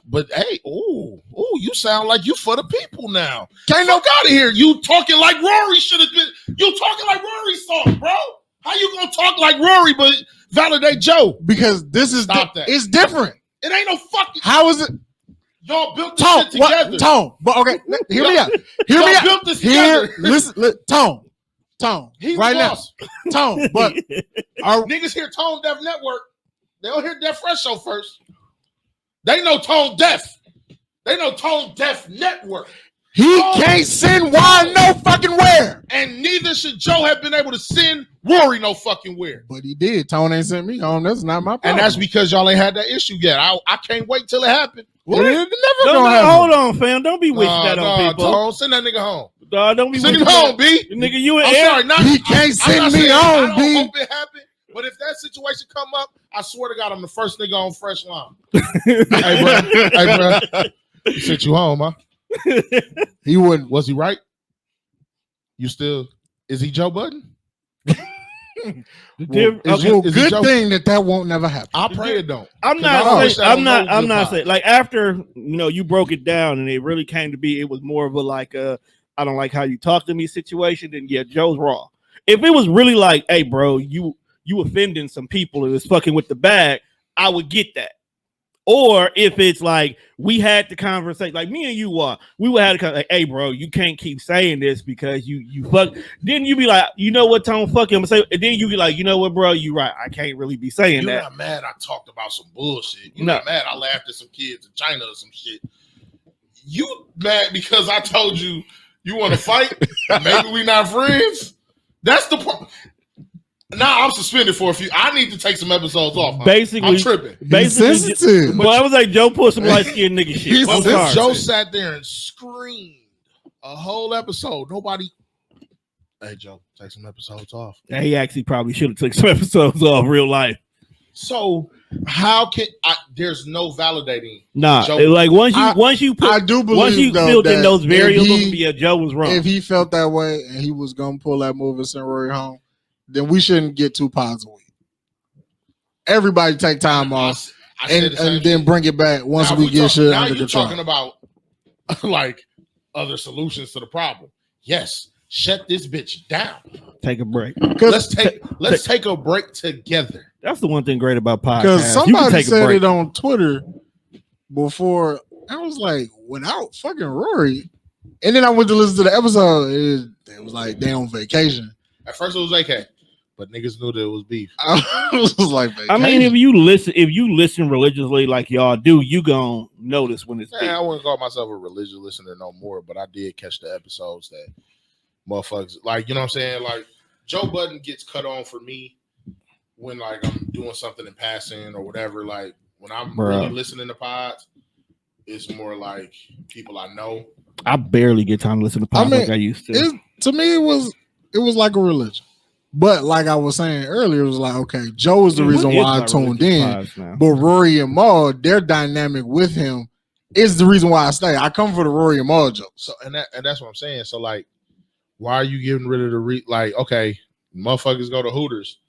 But hey, you sound like you for the people now. Can't no out of here. You talking like Rory should have been. You talking like Rory's song, bro. How you gonna talk like Rory but validate Joe? Because this is that. It's different. It ain't no fucking. How is it? Y'all built this shit together. Tone. But okay, hear me out. Hear me out. Built this together. Listen, Tone. He's right now. Tone. But our niggas hear Tone Deaf Network. They don't hear Deaf Fresh Show first. They know Tone Deaf. They know Tone Deaf Network. He can't send Juan no fucking where. And neither should Joe have been able to send Rory no fucking where. But he did. Tone ain't sent me home. That's not my problem. And that's because y'all ain't had that issue yet. I can't wait till it happens. Well, it never gonna happen. Hold on, fam. Don't be wishing that on people. Tone, send that nigga home. Don't be send him home, B. Nigga, you and I'm sorry, he can't send me home, B. I don't hope it happen. But if that situation come up, I swear to God, I'm the first nigga on Fresh Line. Hey, bro. He sent you home, huh? He wouldn't. Was he right? You still? Is he Joe Budden? Good thing that won't never happen. I pray it don't. I'm not saying like after you broke it down and it really came to be. It was more of a like I don't like how you talk to me situation. Then yeah, Joe's raw. If it was really like, hey, bro, you offending some people and it's fucking with the bag, I would get that. Or if it's like we had the conversation, like me and you we would have like, hey, bro, you can't keep saying this because you fuck. Then you be like, you know what, Tone, fuck him. And then you be like, you know what, bro, you right. I can't really be saying that. You're not mad I talked about some bullshit. You're not mad I laughed at some kids in China or some shit. You mad because I told you want to fight? Maybe we not friends? That's the point. Now I'm suspended for a few. I need to take some episodes off. Huh? Basically, I'm tripping. Sensitive. Well, I was like Joe put some light skinned nigga shit. Joe sat there and screamed a whole episode. Nobody. Hey Joe, take some episodes off. Yeah, he actually probably should have took some episodes off real life. So how can there's no validating? Nah, Joe. Like once you I do believe once you filled in those variables, Joe was wrong. If he felt that way and he was gonna pull that move and send Rory home, then we shouldn't get 2 pods a week. Everybody take time off and then bring it back once we get shit under control. Now you're talking about like other solutions to the problem. Yes, shut this bitch down. Take a break. Let's take a break together. That's the one thing great about podcasts. Because somebody said it on Twitter before. I was like, without fucking Rory. And then I went to listen to the episode. It was like they on vacation. At first it was AK, but niggas knew that it was beef. I was like, vacation. I mean, if you listen religiously like y'all do, you gon' notice when it's beef. I wouldn't call myself a religious listener no more, but I did catch the episodes that motherfuckers like, you know what I'm saying? Like Joe Budden gets cut on for me when like I'm doing something in passing or whatever. Like when I'm really listening to pods, it's more like people I know. I barely get time to listen to pods like I used to. To me, it was like a religion. But like I was saying earlier, it was like, okay, Joe is the reason why I tuned in. But Rory and Maul, their dynamic with him is the reason why I stay. I come for the Rory and Maul jokes. So and that's what I'm saying. So like, why are you getting rid of the like? Okay, motherfuckers go to Hooters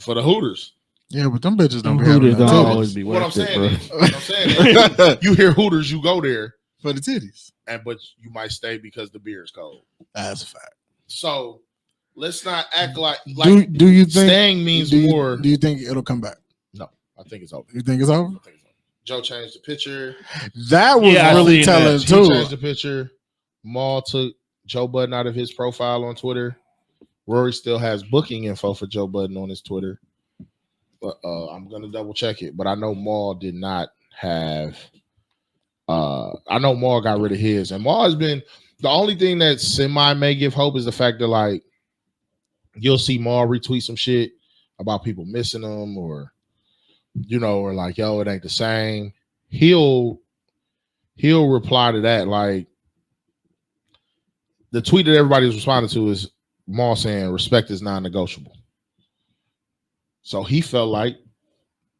for the Hooters. Yeah, but them bitches don't Hooters don't always be what I'm saying. You hear Hooters, you go there for the titties, but you might stay because the beer is cold. That's a fact. So let's not act like do you think staying means more? Do you think it'll come back? No, I think it's over. You think it's over? Joe changed the picture. That was really telling too. He changed the picture. Maul took Joe Budden out of his profile on Twitter. Rory still has booking info for Joe Budden on his Twitter. But I'm gonna double check it. But I know Maul did not have. I know Maul got rid of his, and Maul has been the only thing that semi may give hope is the fact that like you'll see Maul retweet some shit about people missing them, or or like yo, it ain't the same. He'll reply to that like the tweet that everybody's responding to is Maul saying respect is non-negotiable. So he felt like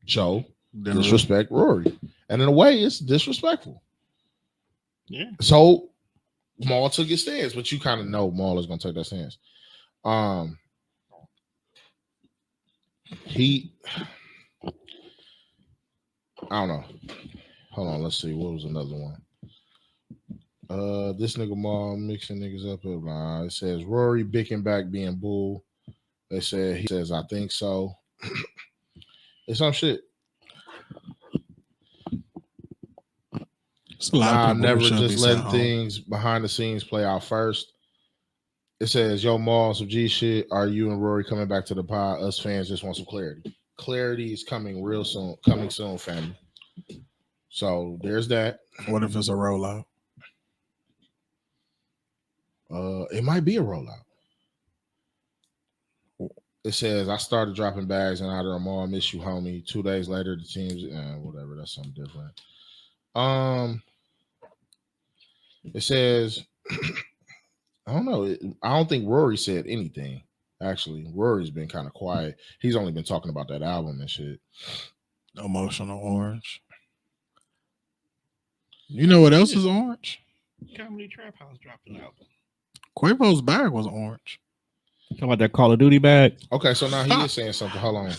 Joe disrespect Rory. And in a way, it's disrespectful. Yeah. So Maul took his stance, but you kind of know Maul is going to take that stance. I don't know. Hold on, let's see. What was another one? This nigga Maul mixing niggas up. It says Rory Bickenback being bull. He says, I think so. It's some shit. Nah, never just letting things behind the scenes play out first. It says, yo, Maul, some G shit. Are you and Rory coming back to the pod? Us fans just want some clarity. Clarity is coming real soon. Coming soon, family. So there's that. What if it's a rollout? It might be a rollout. It says, I started dropping bags and out of them all. Miss you, homie. 2 days later, the team's whatever. That's something different. It says, I don't know. I don't think Rory said anything. Actually, Rory's been kind of quiet. He's only been talking about that album and shit. Emotional Orange. You know what else is orange? Comedy Trap House dropped an album. Quavo's bag was orange. Talking about that Call of Duty bag. Okay, so now he is saying something. Hold on.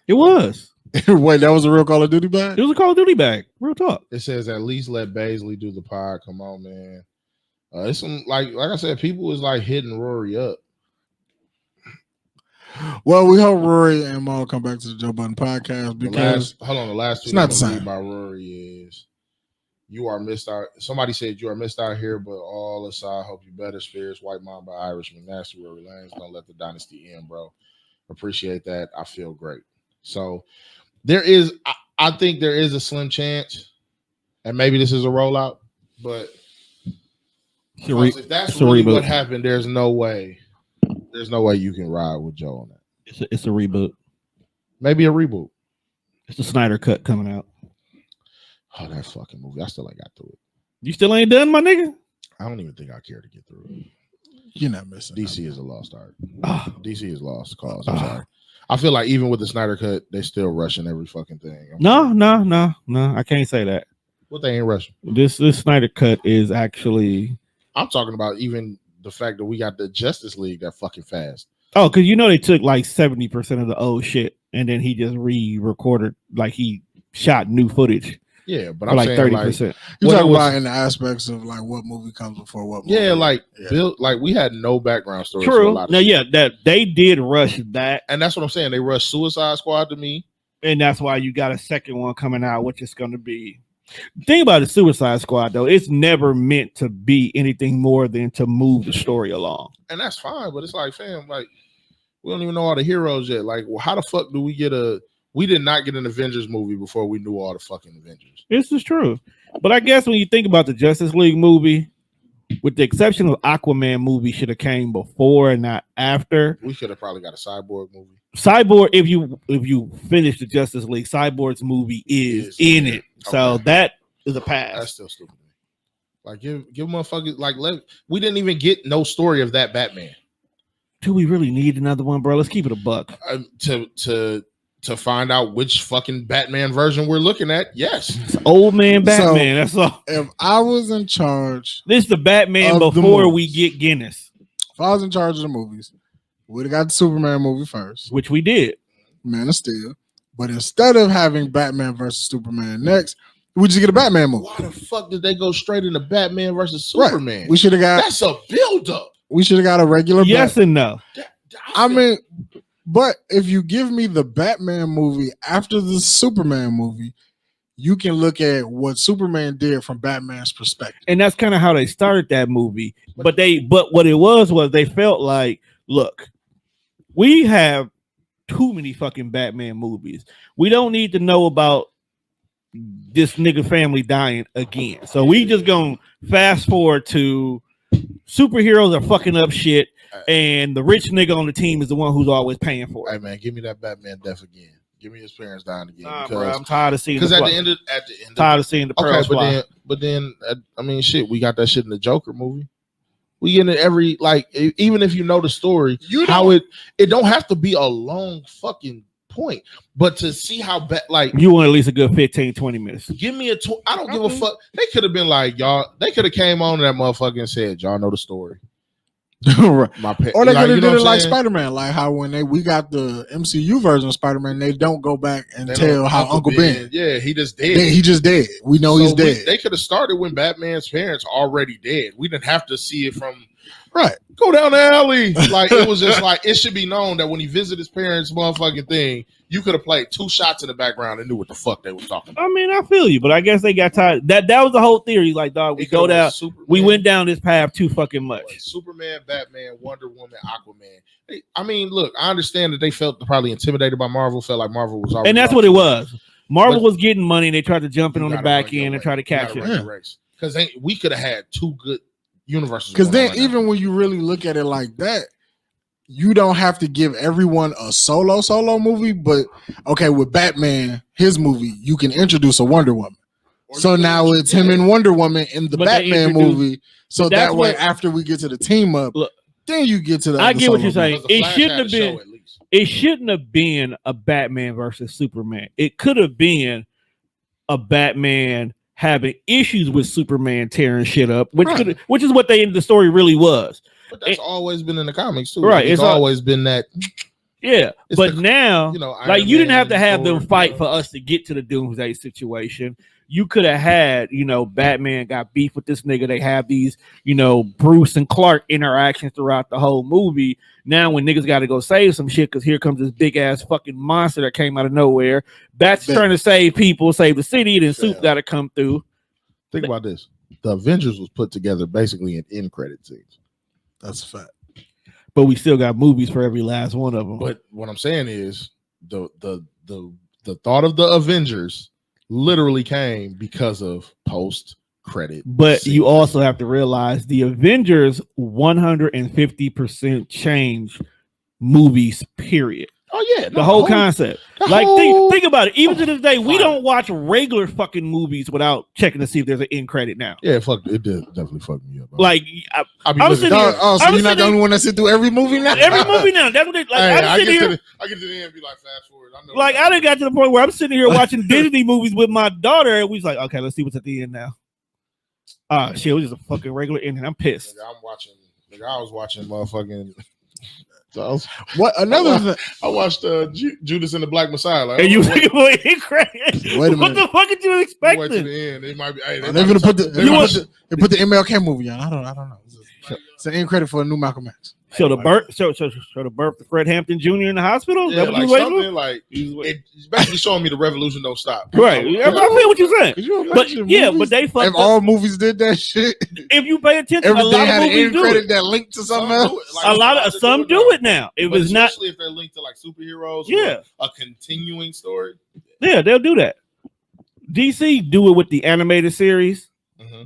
It was. Wait, that was a real Call of Duty bag? It was a Call of Duty bag. Real talk. It says at least let Baisley do the pod. Come on, man. It's some like I said, people is like hitting Rory up. Well, we hope Rory and Maul come back to the Joe Budden podcast because the last tweet it's not the same. By Rory is you are missed out. Somebody said you are missed out here, but all aside, hope you better. Spirits, White Mamba, Irish, McNasty, Rory Lanes. Don't let the dynasty end, bro. Appreciate that. I feel great. So there is, I think there is a slim chance, and maybe this is a rollout, but if that's really what happened, there's no way you can ride with Joe on that. It's a reboot. Maybe a reboot. It's the Snyder cut coming out. Oh, that fucking movie. I still ain't got through it. You still ain't done, my nigga? I don't even think I care to get through it. You're not missing. DC is a lost art. DC is lost cause. I'm sorry. I feel like even with the Snyder cut, they still rushing every fucking thing. No. I can't say that. What they ain't rushing? This Snyder cut is actually. I'm talking about even the fact that we got the Justice League that fucking fast. Oh, because they took like 70% of the old shit and then he just re-recorded, like he shot new footage. Yeah, but I'm like saying 30%. You talk about in the aspects of like what movie comes before what movie. Yeah, like like we had no background story. True. For a lot of now, shit. yeah, that they did rush that, and that's what I'm saying. They rushed Suicide Squad to me, and that's why you got a second one coming out, which is going to be. The thing about the Suicide Squad, though, it's never meant to be anything more than to move the story along, and that's fine. But it's like, fam, like we don't even know all the heroes yet. Like, well, how the fuck do we get a? We did not get an Avengers movie before we knew all the fucking Avengers. This is true, but I guess when you think about the Justice League movie, with the exception of Aquaman movie, should have came before and not after. We could have probably got a Cyborg movie. Cyborg, if you finish the Justice League, Cyborg's movie is in it, so that is a pass. That's still stupid. Like give motherfuckers like we didn't even get no story of that Batman. Do we really need another one, bro? Let's keep it a buck. To find out which fucking Batman version we're looking at, yes, it's old man Batman. So, that's all. If I was in charge, this is the Batman before we get Guinness. If I was in charge of the movies, we'd have got the Superman movie first, which we did. Man of Steel. But instead of having Batman versus Superman next, we just get a Batman movie. Why the fuck did they go straight into Batman versus Superman? Right. We should have got. That's a build-up. We should have got a regular. Yes and no. I mean, but if you give me the Batman movie after the Superman movie, you can look at what Superman did from Batman's perspective. And that's kind of how they started that movie. But what it was they felt like, look, we have too many fucking Batman movies. We don't need to know about this nigga family dying again. So we just gonna fast forward to superheroes are fucking up shit, and the rich nigga on the team is the one who's always paying for it. Hey man, give me that Batman death again. Give me his parents dying again. Nah, bro, I'm tired of seeing. Because at the end of seeing the okay, but then I mean, shit, we got that shit in the Joker movie. We get it every even if you know the story, it don't have to be a long fucking point, but to see how bad, you want at least a good 15-20 minutes. Give me I don't give a fuck. They could have been like, y'all. They could have came on that motherfucker and said, y'all know the story. Right. Or they could have did it like Spider-Man, like how when we got the MCU version of Spider-Man, they don't go back and tell how Uncle Ben. Yeah, he just dead. He just dead. We know he's dead. They could have started when Batman's parents already dead. We didn't have to see it from go down the alley. Like it was just like it should be known that when he visited his parents' motherfucking thing, you could have played 2 shots in the background and knew what the fuck they was talking about. I mean, I feel you, but I guess they got tired. That was the whole theory. Like, dog, we went down this path too fucking much. Like Superman, Batman, Wonder Woman, Aquaman. I mean, look, I understand that they felt probably intimidated by Marvel, felt like Marvel was already. And that's what it was. Marvel was getting money, and they tried to jump in on the back end and try to catch it. Because we could have had 2 good universes. Because then, even when you really look at it like that, you don't have to give everyone a solo movie, but okay, with Batman, his movie, you can introduce a Wonder Woman. So now it's him and Wonder Woman in the Batman movie. So that way, after we get to the team up, then you get to the. I get what you're saying. It shouldn't have been a Batman versus Superman. It could have been a Batman having issues with Superman tearing shit up, which is what the story really was. But that's always been in the comics too. Right. It's always been that. Yeah. But now, you didn't have to have them fight for us to get to the Doomsday situation. You could have had, Batman got beef with this nigga. They have these, Bruce and Clark interactions throughout the whole movie. Now when niggas got to go save some shit because here comes this big ass fucking monster that came out of nowhere. Bat's trying to save people, save the city. Then Soup got to come through. Think about this. The Avengers was put together basically in end credit scenes. That's a fact. But we still got movies for every last one of them. But what I'm saying is the thought of the Avengers literally came because of post-credit. But you also have to realize the Avengers 150% change movies, period. Oh yeah, the whole concept. Think about it. Even to this day, we don't watch regular fucking movies without checking to see if there's an end credit now. Yeah, it did definitely fuck me up. Like I'm sitting here. So you're not the only one that sit through every movie now. Every movie now. That's what they like. I get to the end and be like, fast forward. I done got to the point where I'm sitting here watching Disney movies with my daughter, and we was like, okay, let's see what's at the end now. Shit, it was just a fucking regular ending. I'm pissed. I was watching motherfucking What another? I watched Judas and the Black Messiah. Like, and you wait a minute. What the fuck did you expect? Wait to the end. It might be. Hey, they're gonna put the MLK movie on. I don't know. It's an end credit for a new Malcolm X. Show the birth of Fred Hampton Jr. in the hospital. Yeah, like something like it's basically showing me the revolution don't stop. Right. I'm saying what you're saying. But they fucked up. If all movies did that shit, if you pay attention, everything a lot had of movies an end do credit it. that linked to something else. Some do it now. It was not, especially if they're linked to like superheroes. Yeah, or a continuing story. Yeah, they'll do that. DC do it with the animated series.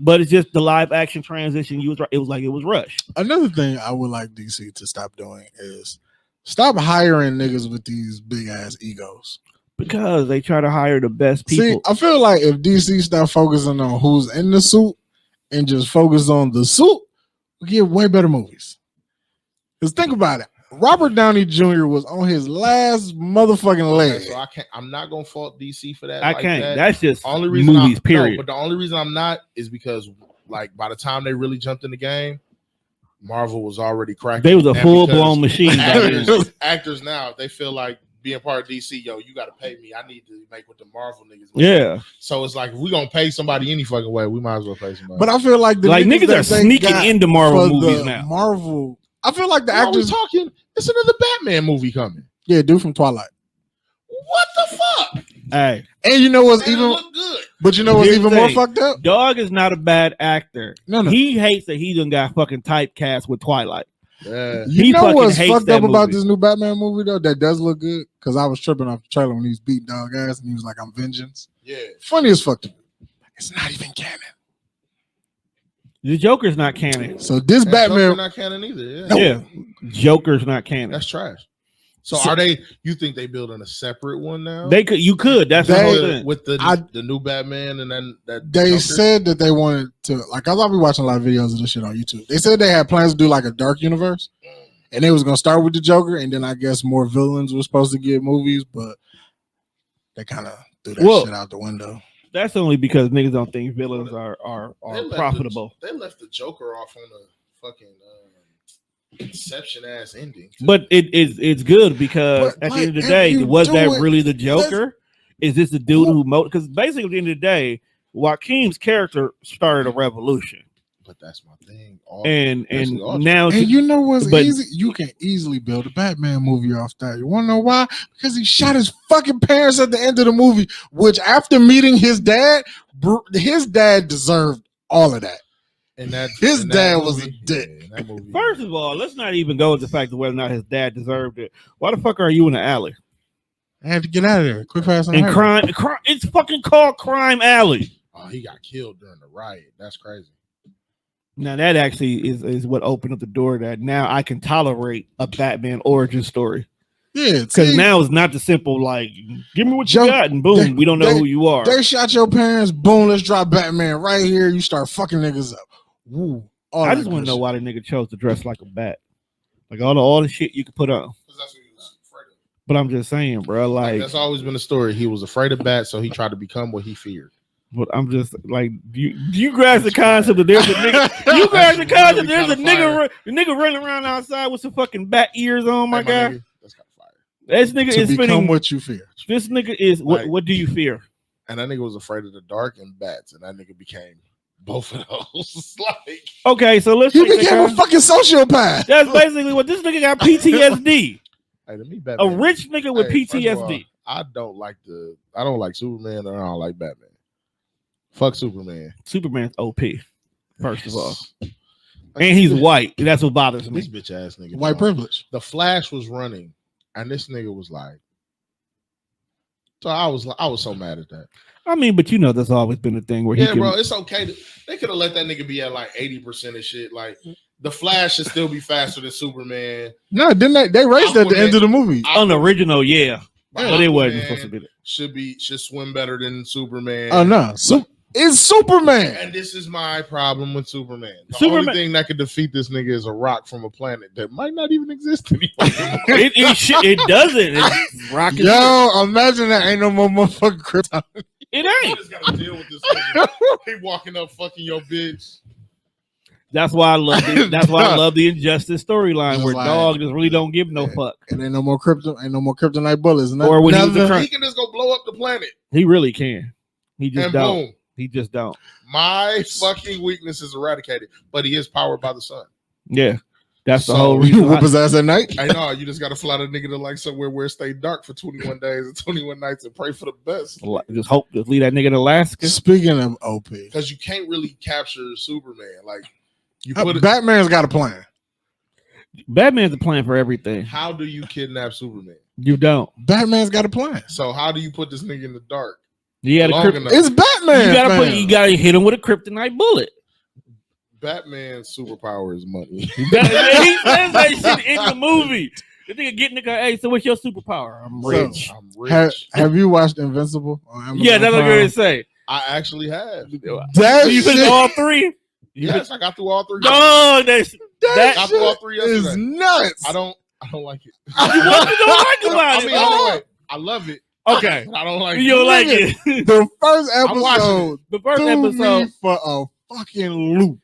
But it's just the live action transition. It was like it was rushed. Another thing I would like DC to stop doing is stop hiring niggas with these big ass egos. Because they try to hire the best people. See, I feel like if DC stop focusing on who's in the suit and just focus on the suit, we get way better movies. Because think about it. Robert Downey Jr. was on his last motherfucking leg. So I'm not gonna fault DC for that. I can't. That's just only reason movies. Period. No, but the only reason I'm not is because like by the time they really jumped in the game, Marvel was already cracking. They was a full blown machine. Actors now they feel like being part of DC. Yo, you got to pay me. I need to make what the Marvel niggas. Yeah. So it's like if we gonna pay somebody any fucking way, we might as well pay somebody. But I feel like niggas are sneaking into Marvel movies now. Marvel. I feel like the actors talking. It's another Batman movie coming. Yeah, dude from Twilight. What the fuck? Hey, and you know what's even look good. But you know what's even more fucked up? Dog is not a bad actor. No. He hates that he done got fucking typecast with Twilight. Yeah. You know what's fucked up about this new Batman movie though? That does look good because I was tripping off the trailer when he was beating dog ass and he was like, "I'm vengeance." Yeah. Funny as fuck to me. It's not even canon. The Joker's not canon. So this Batman not canon either. Yeah. No. Yeah. Joker's not canon. That's trash. So are they? You think they building a separate one now? They could. You could. That's the whole thing. With the new Batman and then that. They Joker? said that they wanted to like. I'll be watching a lot of videos of this shit on YouTube. They said they had plans to do like a dark universe, and they was gonna start with the Joker, and then I guess more villains were supposed to get movies, but they kind of threw that shit out the window. That's only because niggas don't think villains are profitable. They left the Joker off on a fucking Inception ass ending. But it's good because at the end of the day, was that really the Joker? Is this the dude who because basically at the end of the day, Joaquin's character started a revolution. But that's my thing. And now you know what's easy? You can easily build a Batman movie off that. You want to know why? Because he shot his fucking parents at the end of the movie, which after meeting his dad deserved all of that. And that his dad was a dick. Yeah, movie, First of all, let's not even go with the fact of whether or not his dad deserved it. Why the fuck are you in the alley? I had to get out of there. Quick, fast, and crime. It's fucking called Crime Alley. Oh, he got killed during the riot. That's crazy. Now that actually is what opened up the door that now I can tolerate a Batman origin story. Yeah, because now it's not the simple like give me what you got and boom, we don't know who you are. They shot your parents. Boom, let's drop Batman right here. You start fucking niggas up. Woo. I just want to know why the nigga chose to dress like a bat, like all the shit you could put on. That's what he was afraid of. But I'm just saying, bro. Like that's always been the story. He was afraid of bats, so he tried to become what he feared. But I'm just like, do you grasp the concept that there's a nigga? You grasp the concept there's a nigga running around outside with some fucking bat ears on, my guy. Nigga, that's kind of fire. This nigga is spinning what you fear. This nigga is what do you fear? And that nigga was afraid of the dark and bats, and that nigga became both of those. Like, okay, so let's. He became a fucking sociopath. That's basically what this nigga got. PTSD. Hey, to me, Batman, a rich nigga with PTSD. All, I don't like Superman, or I don't like Batman. Fuck Superman. Superman's OP. First of all, and he's white. That's what bothers me. This bitch ass nigga. White privilege. The Flash was running, and this nigga was like. So I was so mad at that. I mean, but you know, there's always been a thing where bro, it's okay. They could have let that nigga be at like 80% of shit. Like the Flash should still be faster than Superman. No, didn't they raced at the end of the movie? On the original, yeah. But it wasn't supposed to be that. Should swim better than Superman. Oh no. It's Superman. And this is my problem with Superman. The only thing that could defeat this nigga is a rock from a planet that might not even exist anymore. it doesn't. It's rocking. Yo, imagine that ain't no more motherfucking Krypton. It ain't. You just gotta deal with this nigga. He walking up fucking your bitch. That's why I love the Injustice storyline where Dog just really don't give no fuck. And ain't no more kryptonite bullets. Or when he can just go blow up the planet. He really can. He just don't. Boom. He just don't. My fucking weakness is eradicated, but he is powered by the sun. Yeah. That's the whole reason. You whoop his ass at night? I know. You just got to fly the nigga to like somewhere where it stay dark for 21 days and 21 nights and pray for the best. Just leave that nigga in Alaska. Speaking of OP. Because you can't really capture Superman. Like, Batman's got a plan. Batman's a plan for everything. How do you kidnap Superman? You don't. Batman's got a plan. So how do you put this nigga in the dark? It's Batman. You gotta hit him with a kryptonite bullet. Batman's superpower is money. He says that shit in the movie. The nigga get nigga, hey, so what's your superpower? I'm rich. So, I'm rich. Have you watched Invincible? Yeah, that's what I'm going to say. I actually have. You finished all three? Yes, I got through all three. Oh, that got through all three yesterday. Is nuts. I don't like it. What you don't like about it? Anyway, I love it. Okay. I don't like it. You don't like it. The first episode. The first episode me for a fucking loop.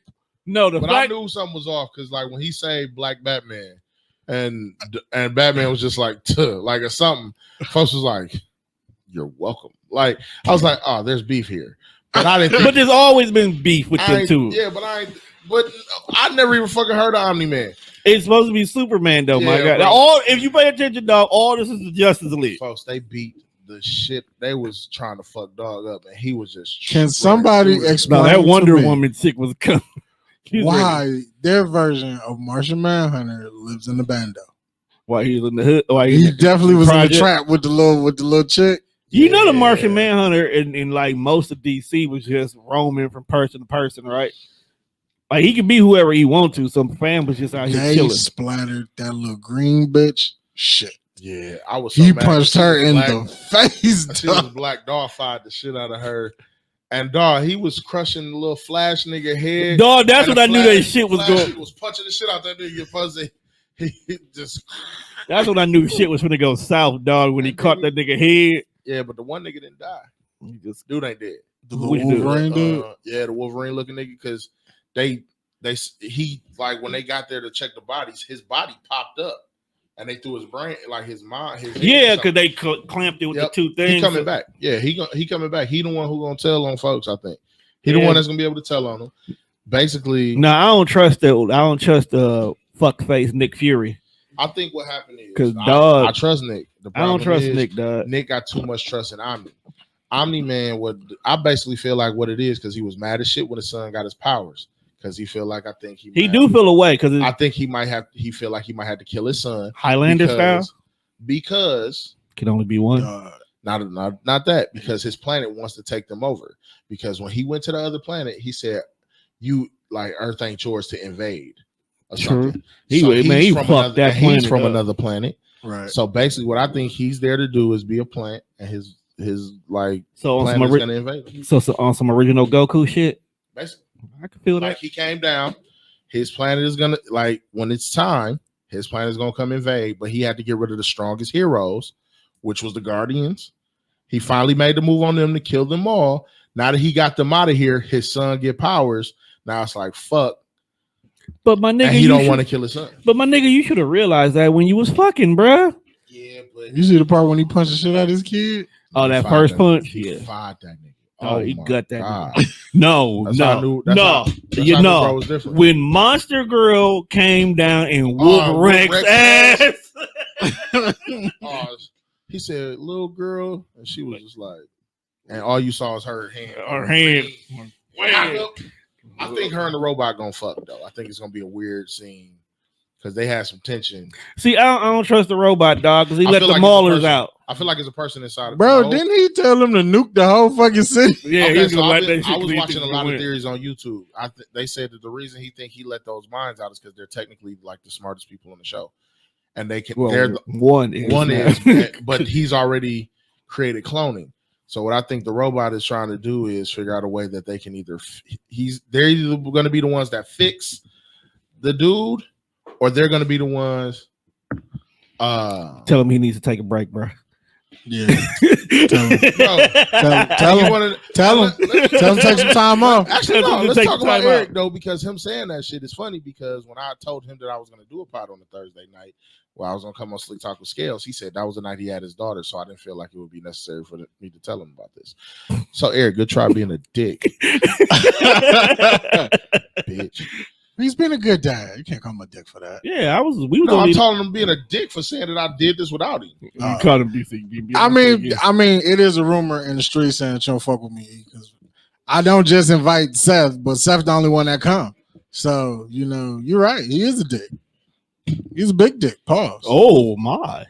No, I knew something was off because, like, when he saved Black Batman, and Batman was just like, like or something, folks was like, "You're welcome." Like, I was like, "Oh, there's beef here," but I didn't. But there's always been beef with them too. Yeah, but I never even fucking heard of Omni-Man. It's supposed to be Superman, though, my God. Now, if you pay attention, dog, all this is the Justice League. Folks, they beat the shit. They was trying to fuck Dog up, and he was just. Can somebody explain? No, that Wonder Woman chick was coming. Why their version of Martian Manhunter lives in the bando? Why he was in the hood? He definitely was in the trap with the little chick. You know, the Martian Manhunter in like most of DC was just roaming from person to person, right? Like he could be whoever he want to. Some fan was just out here chilling. Splattered that little green bitch. Shit. Yeah, I was. He punched her in the face. She was Black Dog fired the shit out of her. And dog, he was crushing the little Flash nigga head. Dog, that's what I knew that shit was going. He was punching the shit out that nigga fuzzy. He just. That's what I knew shit was gonna go south, dog. When he caught that nigga head. Yeah, but the one nigga didn't die. Dude ain't dead. The Wolverine dude. Yeah, the Wolverine looking nigga, because he like when they got there to check the bodies, his body popped up. And they threw his brain, like his mind. Because they clamped it with the two things. He coming back. Yeah, he coming back. He the one who gonna tell on folks. I think he the one that's gonna be able to tell on them. Basically, no, I don't trust the fuck face Nick Fury. I think what happened is because I trust Nick. I don't trust Nick. Dog. Nick got too much trust in Omni. Omni-Man, I basically feel like what it is because he was mad as shit when his son got his powers. Because he feel like he do feel away because I think he feel like he might have to kill his son Highlander style because can only be one. Not that because his planet wants to take them over. Because when he went to the other planet, he said, "You like Earth ain't yours to invade." Or something. He's from another planet, right? So basically, what I think he's there to do is be a plant, and his planet is going to invade him. So on some original Goku shit. Basically. I can feel that. Like he came down, his planet is gonna when it's time, his planet is gonna come invade, but he had to get rid of the strongest heroes, which was the Guardians. He finally made the move on them to kill them all. Now that he got them out of here, his son get powers. Now it's like fuck. But my nigga, and he don't want to kill his son. But my nigga, you should have realized that when you was fucking, bruh. Yeah, but you see the part when he punched the shit out of his kid. Oh, that first punch. He fired that nigga. Oh, he got that. No. When Monster Girl came down and whooped Rex's ass. He said, "Little girl," and she was just like, and all you saw was her hand. I think her and the robot gonna fuck though. I think it's gonna be a weird scene because they had some tension. See, I don't trust the robot dog because he let the maulers out. I feel like it's a person inside of bro. Didn't he tell them to nuke the whole fucking city? Yeah, I was watching a lot of theories on YouTube. They said that the reason he let those minds out is because they're technically like the smartest people on the show, and they can. One is, but he's already created cloning. So what I think the robot is trying to do is figure out a way that they can they're either going to be the ones that fix the dude, or they're going to be the ones. Tell him he needs to take a break, bro. Yeah. Tell him. Tell him. Take some time off. Actually, no. Let's talk about Eric though, because him saying that shit is funny. Because when I told him that I was going to do a pod on a Thursday night, where I was going to come on Slick Talk with Scales, he said that was the night he had his daughter, so I didn't feel like it would be necessary for me to tell him about this. So Eric, good try being a dick, bitch. He's been a good dad. You can't call him a dick for that. Yeah, I'm telling him being a dick for saying that I did this without him. You called him DC. I mean, it is a rumor in the street saying that you don't fuck with me because I don't just invite Seth, but Seth's the only one that come. So you're right. He is a dick. He's a big dick. Pause. Oh my.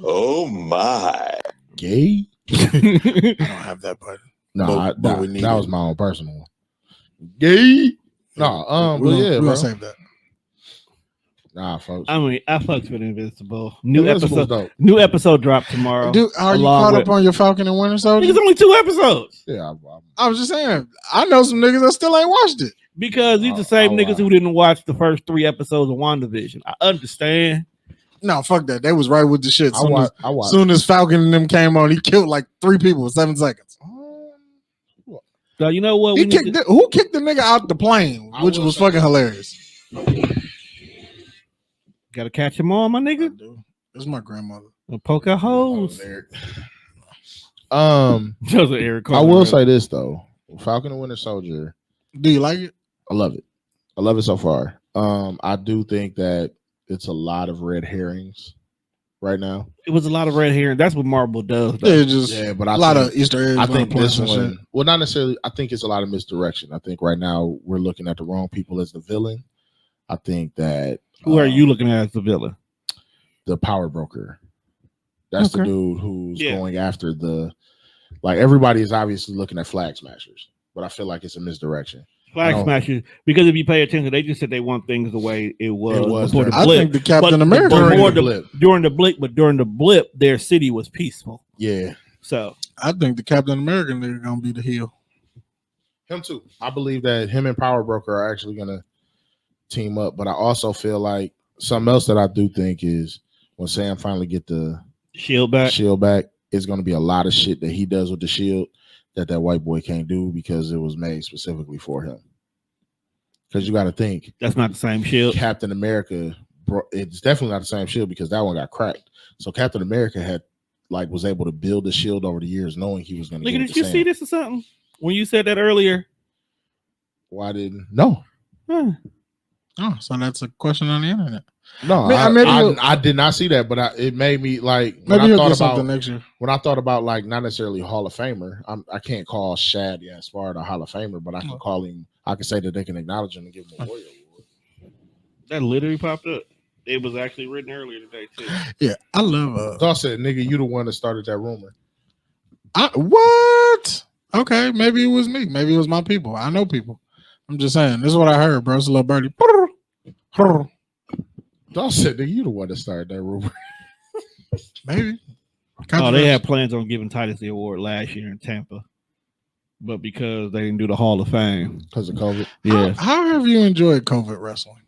Oh my. Gay. I don't have that button. No, that was my own personal one. Gay. No, we're gonna save that. Nah, folks. I mean, I fucks with Invincible. New episode dropped tomorrow. Dude, are you caught up on your Falcon and Winter Soldier? It's only 2 episodes. Yeah, I was just saying. I know some niggas that still ain't watched it because these the same niggas who didn't watch the first 3 episodes of WandaVision. I understand. No, fuck that. They was right with the shit. Soon as Falcon and them came on, he killed like 3 people in 7 seconds. So you know what? Who kicked the nigga out the plane, which was fucking hilarious. Gotta catch him on, my nigga. This is my grandmother. Poke her hoes. Just Eric. I will say this though: Falcon and Winter Soldier. Do you like it? I love it. I love it so far. I do think that it's a lot of red herrings right now. It was a lot of red herring. That's what Marvel does. But a lot of Easter eggs. I think this one, well, not necessarily. I think it's a lot of misdirection. I think right now we're looking at the wrong people as the villain. I think that. Who are you looking at as the villain? The power broker. That's the dude who's going after everybody is obviously looking at Flag Smashers, but I feel like it's a misdirection. Flag Smashers, because if you pay attention, they just said they want things the way it was before the I blip. think the Captain America during the blip, their city was peaceful. Yeah. So I think the Captain America nigga gonna be the heel. Him too. I believe that him and Power Broker are actually gonna team up, but I also feel like something else that I do think is when Sam finally get the shield back, it's gonna be a lot of shit that he does with the shield that white boy can't do because it was made specifically for him. Because you got to think that's not the same shield. Captain America, it's definitely not the same shield because that one got cracked. So Captain America was able to build the shield over the years, knowing he was going to. Did you see this or something when you said that earlier? Why didn't? No. Oh, so that's a question on the internet. No, I did not see that, but it made me like when I thought about next year. When I thought about like not necessarily Hall of Famer, I can't call Shad Gaspard a Hall of Famer, but I can call him. I can say that they can acknowledge him and give him a Warrior Award. That literally popped up. It was actually written earlier today too. Yeah, I love. I said, "Nigga, you the one that started that rumor." What? Okay, maybe it was me. Maybe it was my people. I know people. I'm just saying. This is what I heard, bro. It's a little birdie. Dawg said, "Nigga, you the one that started that rumor." Maybe. Oh, they had plans on giving Titus the award last year in Tampa, but because they didn't do the Hall of Fame because of COVID. Yeah. How have you enjoyed COVID wrestling?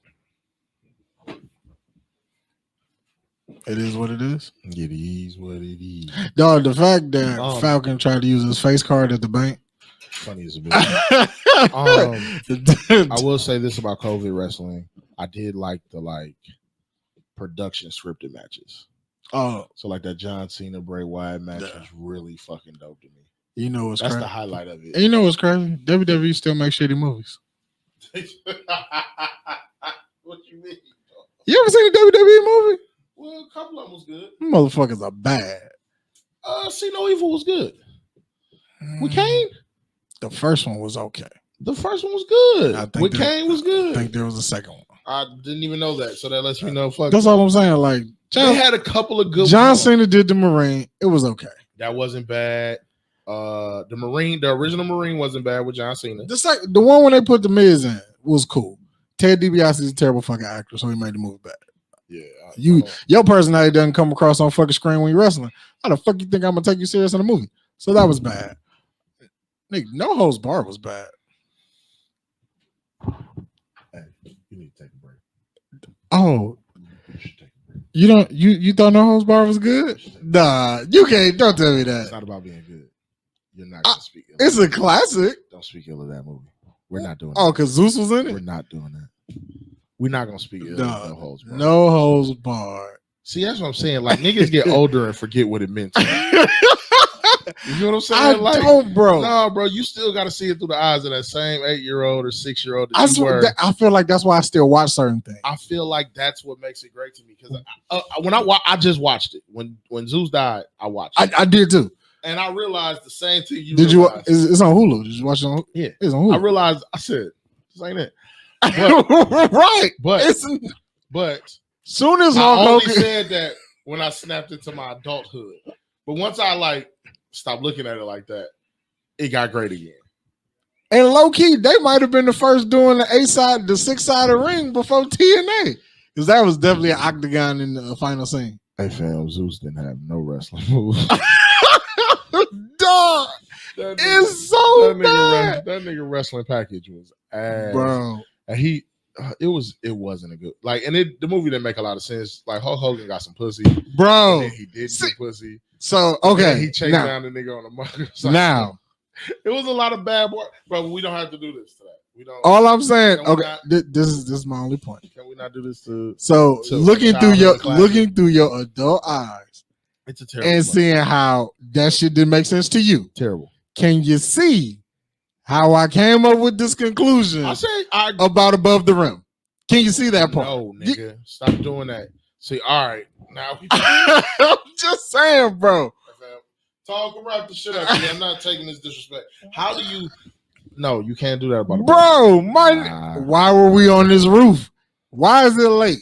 It is what it is. It is what it is. Dog, the fact that Falcon tried to use his face card at the bank. Funny as a bitch. I will say this about COVID wrestling. I did like the production scripted matches. Oh, so like that John Cena Bray Wyatt match was really fucking dope to me. You know what's that's crazy? The highlight of it. And you know what's crazy? WWE still makes shitty movies. What you mean? You ever seen a WWE movie? Well, a couple of them was good. Motherfuckers are bad. See No Evil was good. With Kane? The first one was okay. The first one was good. With Kane was good. I think there was a second one. I didn't even know that, so that lets me know. That's all I'm saying. Like they had a couple of good. John Cena did the Marine. It was okay. That wasn't bad. The original Marine wasn't bad with John Cena. The one when they put the Miz in was cool. Ted DiBiase is a terrible fucking actor, so he made the movie bad. Yeah, your personality doesn't come across on fucking screen when you're wrestling. How the fuck you think I'm gonna take you serious in a movie? So that was bad. Nigga, No Holds Barred was bad. Hey, you need to take a break. Oh, you should take a break. You thought No Holds Barred was good? Nah, you can't. Don't tell me that. It's not about being good. You're not gonna speak. It's a classic. Don't speak ill of that movie. We're not doing. Oh, because Zeus was in it. We're not doing that. We're not gonna speak ill of No Holds Barred. No Holds Barred. See, that's what I'm saying. Like niggas get older and forget what it meant to them. You know what I'm saying? I don't, bro. No, bro. You still got to see it through the eyes of that same 8-year-old or 6-year-old. I feel like that's why I still watch certain things. I feel like that's what makes it great to me because when I just watched it when Zeus died, I watched it. I did too, and I realized the same thing. Did you? It's on Hulu. Did you watch it on? Yeah, it's on Hulu. I realized. I said, "This ain't it." But, right, but soon as I only said that when I snapped into my adulthood. But once I stopped looking at it like that, it got great again. And low key, they might have been the first doing the 6-sided ring before TNA, because that was definitely an octagon in the final scene. Hey fam, Zeus didn't have no wrestling moves. Dog, it's so bad. That nigga wrestling package was ass, bro. And it wasn't a good and the movie didn't make a lot of sense. Like Hulk Hogan got some pussy, bro. And he did get pussy. So okay, he chased down the nigga on the motorcycle. Now it was a lot of bad boy, but we don't have to do this today. We don't. All I'm saying, okay, this is my only point. Can we not do this to? So looking through your adult eyes, it's a terrible and seeing how that shit didn't make sense to you. Terrible. Can you see how I came up with this conclusion about Above the Rim? Can you see that part? No, nigga, stop doing that. See, all right, now I'm just saying, bro. Talk about the shit out here. I'm not taking this disrespect. How do you? No, you can't do that about bro. Why were we on this roof? Why is it late?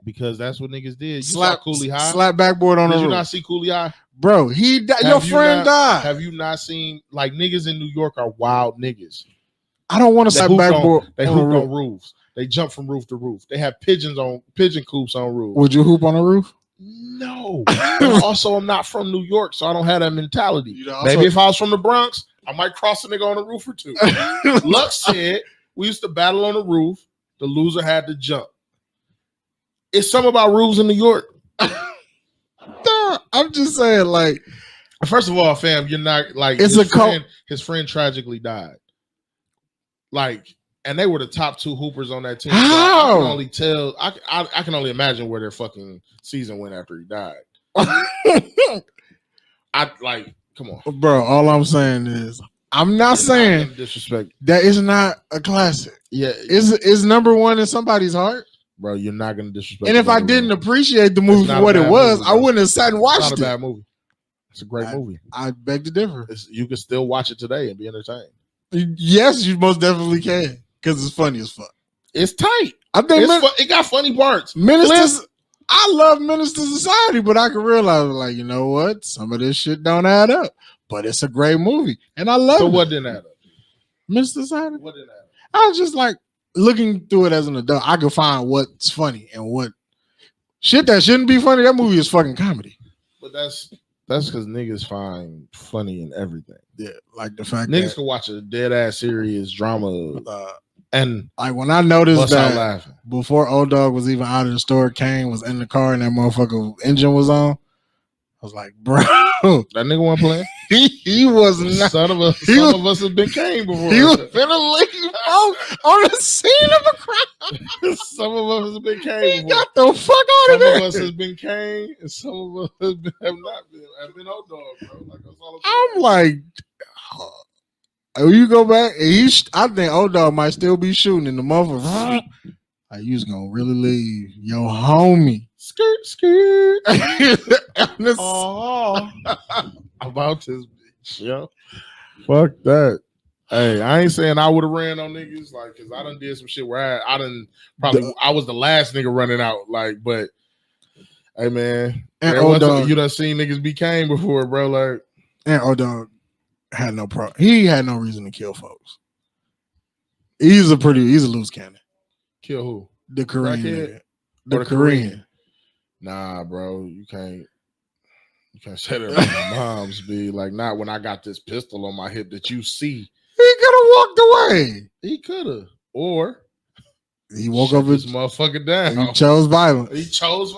Because that's what niggas did. You saw Cooley High. Slap backboard on the roof. Did you not see Cooley High? Bro, he died. Your friend died. Have you not seen niggas in New York are wild niggas? I don't want to slap backboard. They hoop on roofs. They jump from roof to roof. They have pigeon coops on roofs. Would you hoop on a roof? No. Also, I'm not from New York, so I don't have that mentality. Maybe if I was from the Bronx, I might cross a nigga on a roof or two. Lux said we used to battle on the roof. The loser had to jump. It's something about roofs in New York. No, I'm just saying, first of all, fam, you're not it's his friend tragically died. And they were the top 2 hoopers on that team. How? So I can only tell. I can only imagine where their fucking season went after he died. Come on, bro. All I'm saying is, I'm not saying disrespect. That is not a classic. Yeah, is number one in somebody's heart. Bro, you're not gonna disrespect. And if I didn't appreciate the movie for what it was, I wouldn't have sat and watched it. It's not a bad movie. It's a great movie. I beg to differ. You can still watch it today and be entertained. Yes, you most definitely can. Because it's funny as fuck. It's tight. I think it got funny parts. Ministers, I love Minister Society, but I can realize, you know what? Some of this shit don't add up. But it's a great movie, and I love it. So what didn't add up? Minister Society. What didn't add up? I was just looking through it as an adult. I could find what's funny and what shit that shouldn't be funny. That movie is fucking comedy. But that's because niggas find funny in everything. Yeah, the fact niggas can watch a dead ass serious drama. And when I noticed that before Old Dog was even out of the store, Kane was in the car and that motherfucker engine was on. I was like, bro, that nigga wasn't playing. He was not. Some of us have been Kane before. He was finna leave on the scene of a crime. Some of us have been Kane. He got the fuck out of there. Some of us has been Kane, and some of us have not been. Have been Old Dog, bro. That's all I'm like. You go back, and I think Old Dog might still be shooting in the motherfucker. You was gonna really leave your homie. Skirt. About this bitch, yo. Fuck that. Hey, I ain't saying I would have ran on niggas, cause I done did some shit where I was the last nigga running out, but hey man, and Old Dog, you done seen niggas be Kane before, bro, and Old Dog had no problem. He had no reason to kill folks. He's a loose cannon. Kill who? The Korean. The Korean. Nah, bro, you can't say that about my moms. Be not when I got this pistol on my hip that you see. He could have walked away. He could have, or he woke up this motherfucker down. He chose violence. He chose.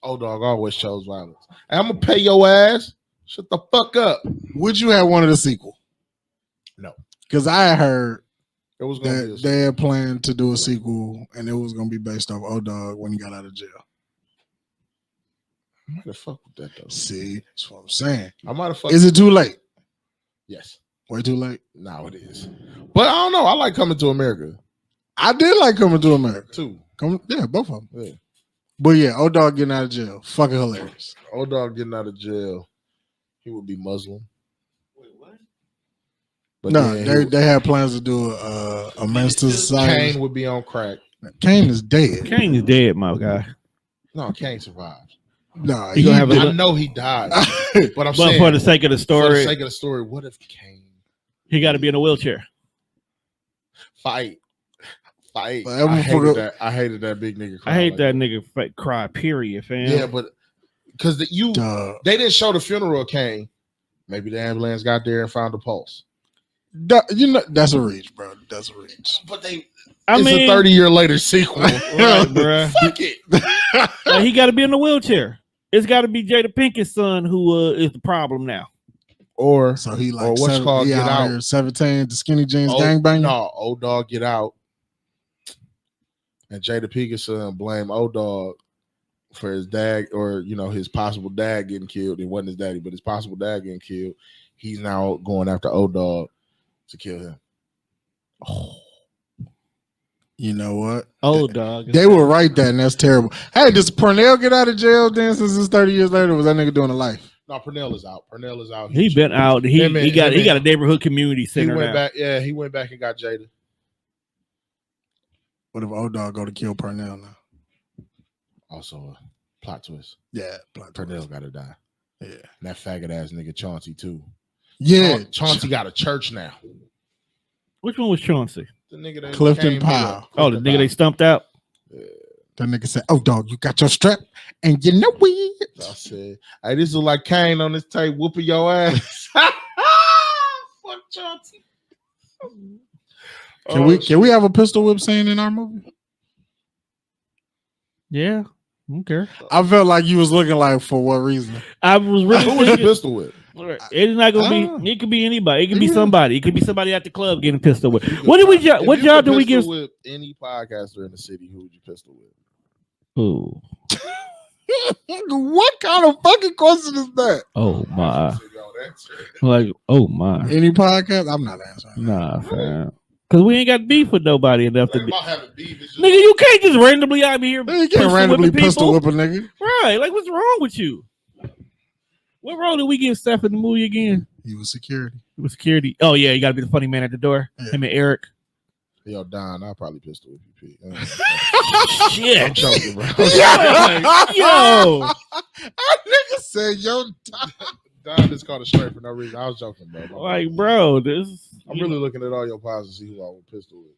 Old Dog always chose violence. Hey, I'm gonna pay your ass. Shut the fuck up. Would you have wanted a sequel? No, because I heard it was gonna be a they had planned to do a sequel, and it was gonna be based off Old Dog when he got out of jail. I might have fucked with that though. See, that's what I'm saying. I might have fucked. Is it too late? Yes. Way too late? No, it is. But I don't know. I like Coming to America. I did like Coming to America too. Yeah, both of them. Yeah. But yeah, Old Dog getting out of jail. Fucking hilarious. Old Dog getting out of jail. He would be Muslim. Wait, what? But no, they had plans to do a Men's to Society. Kane would be on crack. Kane is dead. Kane is dead, my guy. No, Kane survived. No, I know he died. But I'm saying, for the sake of the story, what if Kane? He got to be in a wheelchair. Fight. I hated that big nigga. I hate that nigga cry. Period, fam. Yeah, but because they didn't show the funeral of Kane. Maybe the ambulance got there and found the pulse. That's a reach, bro. That's a reach. But it's a 30-year later sequel, right, bro? Fuck it. Like, he got to be in a wheelchair. It's got to be Jada Pinkett's son who is the problem now. Or so he like what's called Get Out 17, the skinny jeans gangbang. No, Old Dog Get Out. And Jada Pinkett's son blame Old Dog for his dad, or his possible dad getting killed. It wasn't his daddy, but his possible dad getting killed. He's now going after Old Dog to kill him. Oh. You know what? Old Dog. They will write that, and that's terrible. Hey, does Purnell get out of jail then since it's 30 years later? Or was that nigga doing a life? No, Purnell is out. Purnell is out. He been out. He got a neighborhood community center. He went back. Yeah, he went back and got Jada. What if Old Dog go to kill Purnell now? Also a plot twist. Yeah, Purnell got to die. Yeah, and that faggot ass nigga Chauncey too. Yeah, Chauncey got a church now. Which one was Chauncey? The nigga that Clifton Powell. Oh, the nigga they stumped out. Yeah. That nigga said, "Oh, dog, you got your strap, and you know it." I said, "Hey, this is like Kane on this tape whooping your ass." Fuck Chauncey. Can we have a pistol whip scene in our movie? Yeah, okay. I felt like you was looking like for what reason? I was really who was the pistol whip? It's not gonna be. It could be anybody. It could be somebody. It could be somebody at the club getting pistol whipped. What job do we give? Whip any podcaster in the city, who would you pistol whip? Who? What kind of fucking question is that? Oh my! Like, oh my! Any podcast? I'm not answering. Nah, fam. Because we ain't got beef with nobody enough to be. Beef, nigga, you can't just randomly out here. You can't randomly pistol whip a nigga. Right? Like, what's wrong with you? What role did we give Seth in the movie again? He was security. He was security. Oh yeah, you got to be the funny man at the door. Yeah. Him and Eric. Yo, Don, I'll probably pistol whip you, Pete. Shit. I'm joking, bro. Yo. That nigga said, yo, Don just called it straight for no reason. I was joking, bro. Like, bro, I'm really looking at all your pies to see who I would pistol with.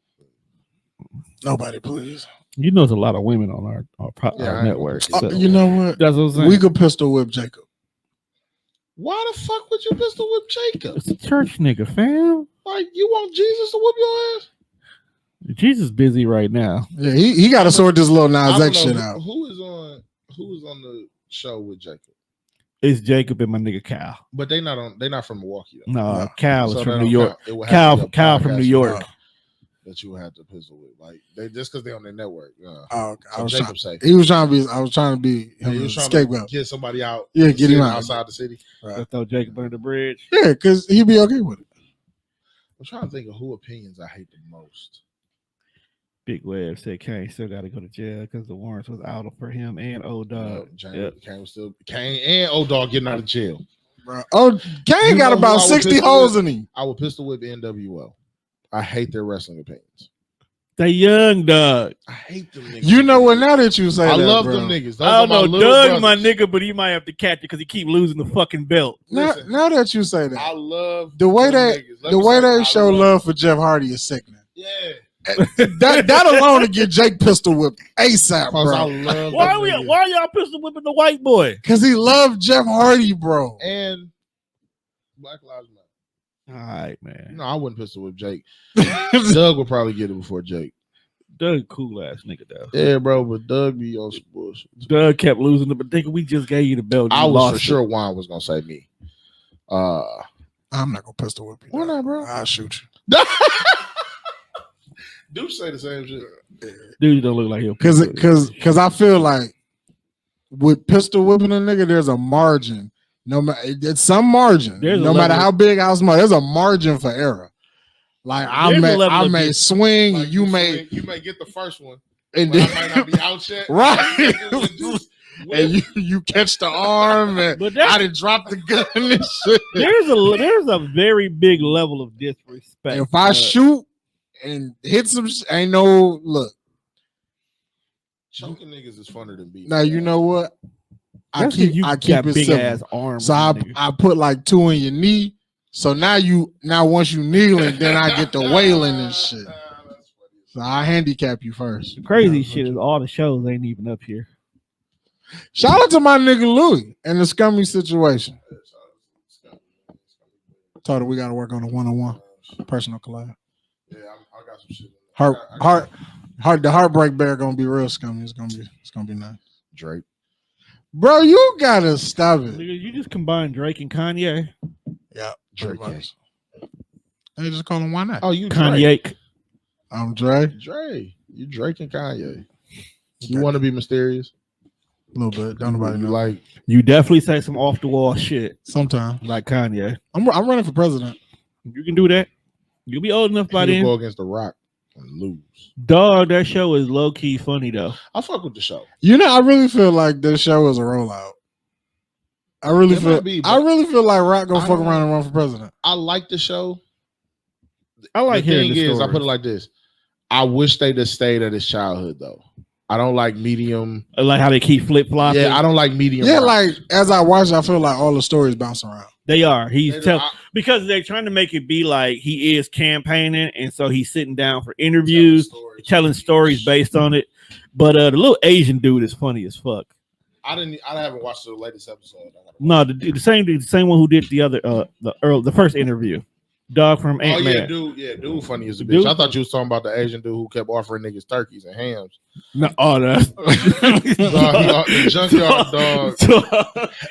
Nobody, please. You know, there's a lot of women on our network. So. You know what? That's what I'm saying. We could pistol whip Jacob. Why the fuck would you pistol whip Jacob? It's a church nigga, fam. Like, you want Jesus to whip your ass? Jesus busy right now. Yeah, he got to sort this little Nas X shit out. Who is on the show with Jacob? It's Jacob and my nigga Cal. But they're not from Milwaukee though. No, Cal is from New York. Cal from New York. That you would have to pistol with, like they just because they're on their network. I was Jacob say he was trying to be. I was trying to be him scapegoat. Get somebody out. Yeah, get him out outside the city. Right. Throw Jacob under the bridge. Yeah, because he'd be okay with it. I'm trying to think of who opinions I hate the most. Big Web said Kane still got to go to jail because the warrants was out for him and Old Dog. Kane and Old Dog getting out of jail. Bro. Oh, Kane got about 60 holes in him. I would pistol whip NWO. I hate their wrestling opinions. They young Doug. I hate them niggas. You know what? Now that you say I that, love bro. them niggas. I don't know. Doug, my nigga, but he might have to catch it because he keep losing the fucking belt. Now that you say that, I love the way they show love for Jeff Hardy is sickening. Yeah. that alone to get Jake pistol whipped ASAP, bro. I love why y'all pistol whipping the white boy? Because he loved Jeff Hardy, bro. And Black Lives Matter. All right, man. No, I wouldn't pistol whip Jake. Doug would probably get it before Jake. Doug, cool ass nigga though. Yeah, bro, but Doug be on some bullshit. Doug kept losing the, but nigga, we just gave you the belt. I was for sure Juan was gonna say me. I'm not gonna pistol whip you. Why not, bro? I'll shoot you. Dude say the same shit. Dude don't look like him. Cause I feel like with pistol whipping a nigga, there's a margin. No matter it's some margin. No matter how big, how small, there's a margin for error. Like I may swing, like you may get the first one, and then, I might not be out yet. Right. And you catch the arm, and I didn't drop the gun and shit. There's a very big level of disrespect. If I shoot and hit some, ain't no look. Choking niggas is funner than beating. Now you know what? I keep it big simple. Ass arm. So I put like 2 in your knee. So now once you kneeling, then I get the wailing and shit. So I handicap you first. The crazy shit is all the shows ain't even up here. Shout out to my nigga Louis and the Scummy situation. Told her we got to work on a one-on-one personal collab. Yeah, I got some shit. The Heartbreak Bear gonna be real scummy. It's gonna be nice. Drake, bro, you gotta stop it. You just combine Drake and Kanye. Yeah, Drake. They just call him why not? Oh, you Kanye. Drake. I'm Dre. You Drake and Kanye. You want to be mysterious? A little bit. Don't nobody know. Like you definitely say some off the wall shit. Sometimes, like Kanye. I'm running for president. You can do that. You'll be old enough by then. Go against The Rock and lose. Dog, that show is low key funny though. I fuck with the show. You know, I really feel like this show is a rollout. I really feel like Rock gonna fuck around and run for president. I like the show. I like the hearing thing the is, I put it like this. I wish they'd have stayed at his childhood though. I don't like medium. I like how they keep flip flopping. Yeah, I don't like medium. Yeah, like as I watch, I feel like all the stories bounce around. They are. Because they're trying to make it be like he is campaigning, and so he's sitting down for interviews, telling stories based on it. But the little Asian dude is funny as fuck. I haven't watched the latest episode. No, the same one who did the first interview. Dog from Ant-Man. Dude funny as a bitch. I thought you was talking about the Asian dude who kept offering niggas turkeys and hams. No, that's the junkyard dog.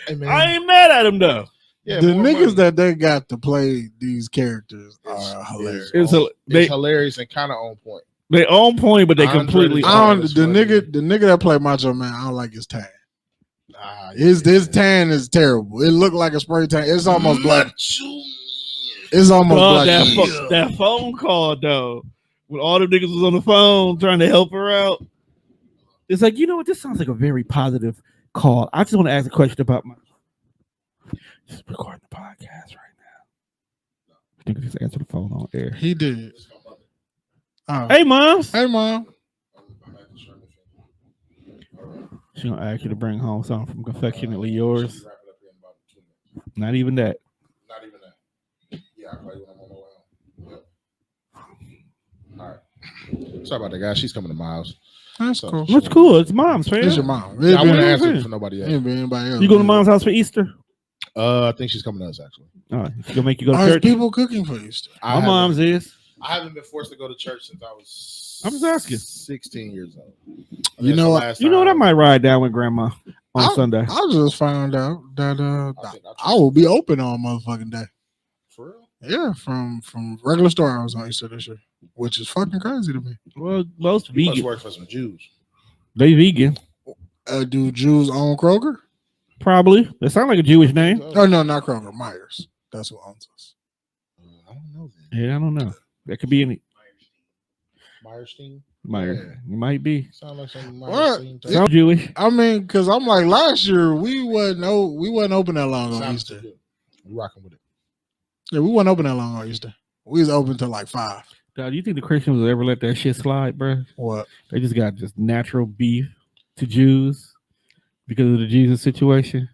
Hey, man. I ain't mad at him though. Yeah, the niggas that they got to play these characters are hilarious. It's hilarious and kind of on point. They on point, but they completely. The nigga that played Macho Man, I don't like his tan. His tan is terrible. It looked like a spray tan. It's almost black. It's almost black. That phone call though, when all the niggas was on the phone trying to help her out. It's like, you know what? This sounds like a very positive call. I just want to ask a question about my. Just recording the podcast right now. I think I just answered the phone on air. He did. Oh. Hey, moms. Hey, mom. She gonna ask you to bring home something from Confectionately Yours. Not even that. Not even that. Yeah, I'll call you when I'm on the way home. All right. Sorry about that, guys. She's coming to my house. That's cool. That's cool. It's mom's, man. It's your mom. I want to answer for nobody else. Anybody else. You go to mom's house for Easter? I think she's coming to us actually. All right, she's gonna make you go to church. People cooking for Easter. My mom's is. I haven't been forced to go to church since I was. I'm just asking. 16 years old. You know what? You know what? I might ride down with Grandma on Sunday. I just found out that I will be open all motherfucking day. For real? Yeah, from regular store hours on Easter this year, which is fucking crazy to me. Well, most vegans must work for some Jews. They vegan. Do Jews own Kroger? Probably. That sounds like a Jewish name. Oh no, not Kroger. Myers. That's who owns us. I don't know. Yeah, I don't know. That could be any. Meyerstein. Meyer. It might be. Sound like some Meyerstein. Sound Jewish. I mean, because I'm like last year we wasn't open that long on Easter. We rocking with it. Yeah, we wasn't open that long on Easter. We was open till like 5. Dog, do you think the Christians will ever let that shit slide, bro? What? They just got just natural beef to Jews because of the Jesus situation.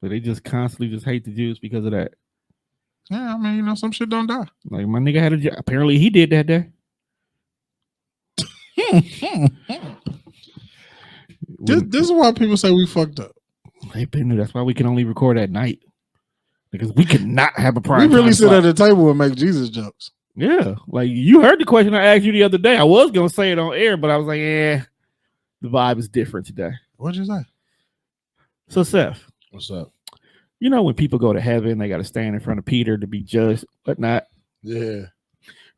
But they just constantly just hate the Jews because of that. Yeah, I mean, some shit don't die. Like my nigga had a job. Apparently he did that day. This is why people say we fucked up. That's why we can only record at night. Because we could not have a prime. We really sit at the table and make Jesus jokes. Yeah, like you heard the question I asked you the other day. I was gonna say it on air, but I was like, the vibe is different today. What'd you say? So, Seth, what's up? You know when people go to heaven, they got to stand in front of Peter to be judged, whatnot. Yeah.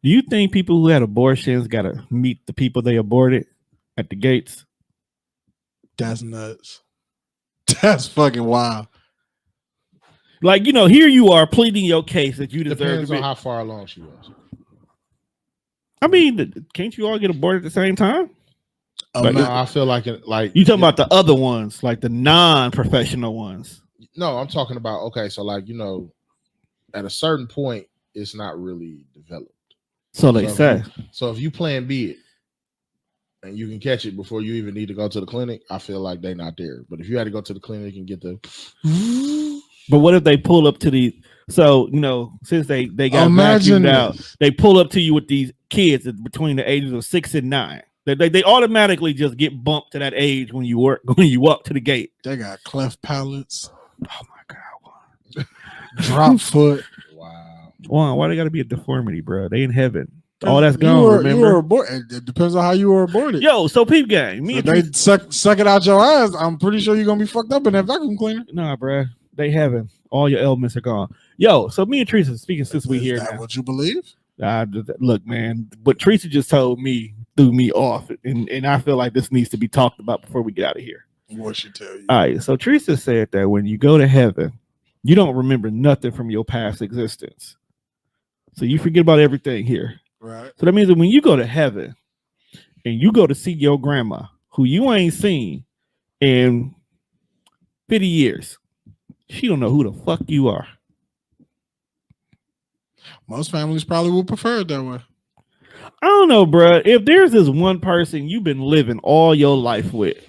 Do you think people who had abortions got to meet the people they aborted at the gates? That's nuts. That's fucking wild. Like, here you are pleading your case that you deserve. Depends on how far along she was. I mean, can't you all get aborted at the same time? No, I feel like you talking about the other ones, like the non-professional ones. No, I'm talking about at a certain point, it's not really developed. So they say. So if you plan B it and you can catch it before you even need to go to the clinic, I feel like they're not there. But if you had to go to the clinic and get the But what if they pull up to the since they got vacuumed out, they pull up to you with these kids between the ages of 6 and 9. They automatically just get bumped to that age when you walk to the gate. They got cleft palates. Oh my God. Drop foot. Wow. Why they gotta be a deformity, bro? They in heaven. All that's gone. Remember? You were aborted. It depends on how you were aborted. Yo, so peep gang. They suck it out your ass. I'm pretty sure you're gonna be fucked up in that vacuum cleaner. Nah, bro. They haven't. All your elements are gone. Yo, so me and Teresa speaking since we here. Is that what you believe? Look, man. What Teresa just told me threw me off, and I feel like this needs to be talked about before we get out of here. What she tell you? All right. So Teresa said that when you go to heaven, you don't remember nothing from your past existence. So you forget about everything here. Right. So that means that when you go to heaven and you go to see your grandma, who you ain't seen in 50 years, she don't know who the fuck you are. Most families probably would prefer it that way. I don't know, bro. If there's this one person you've been living all your life with,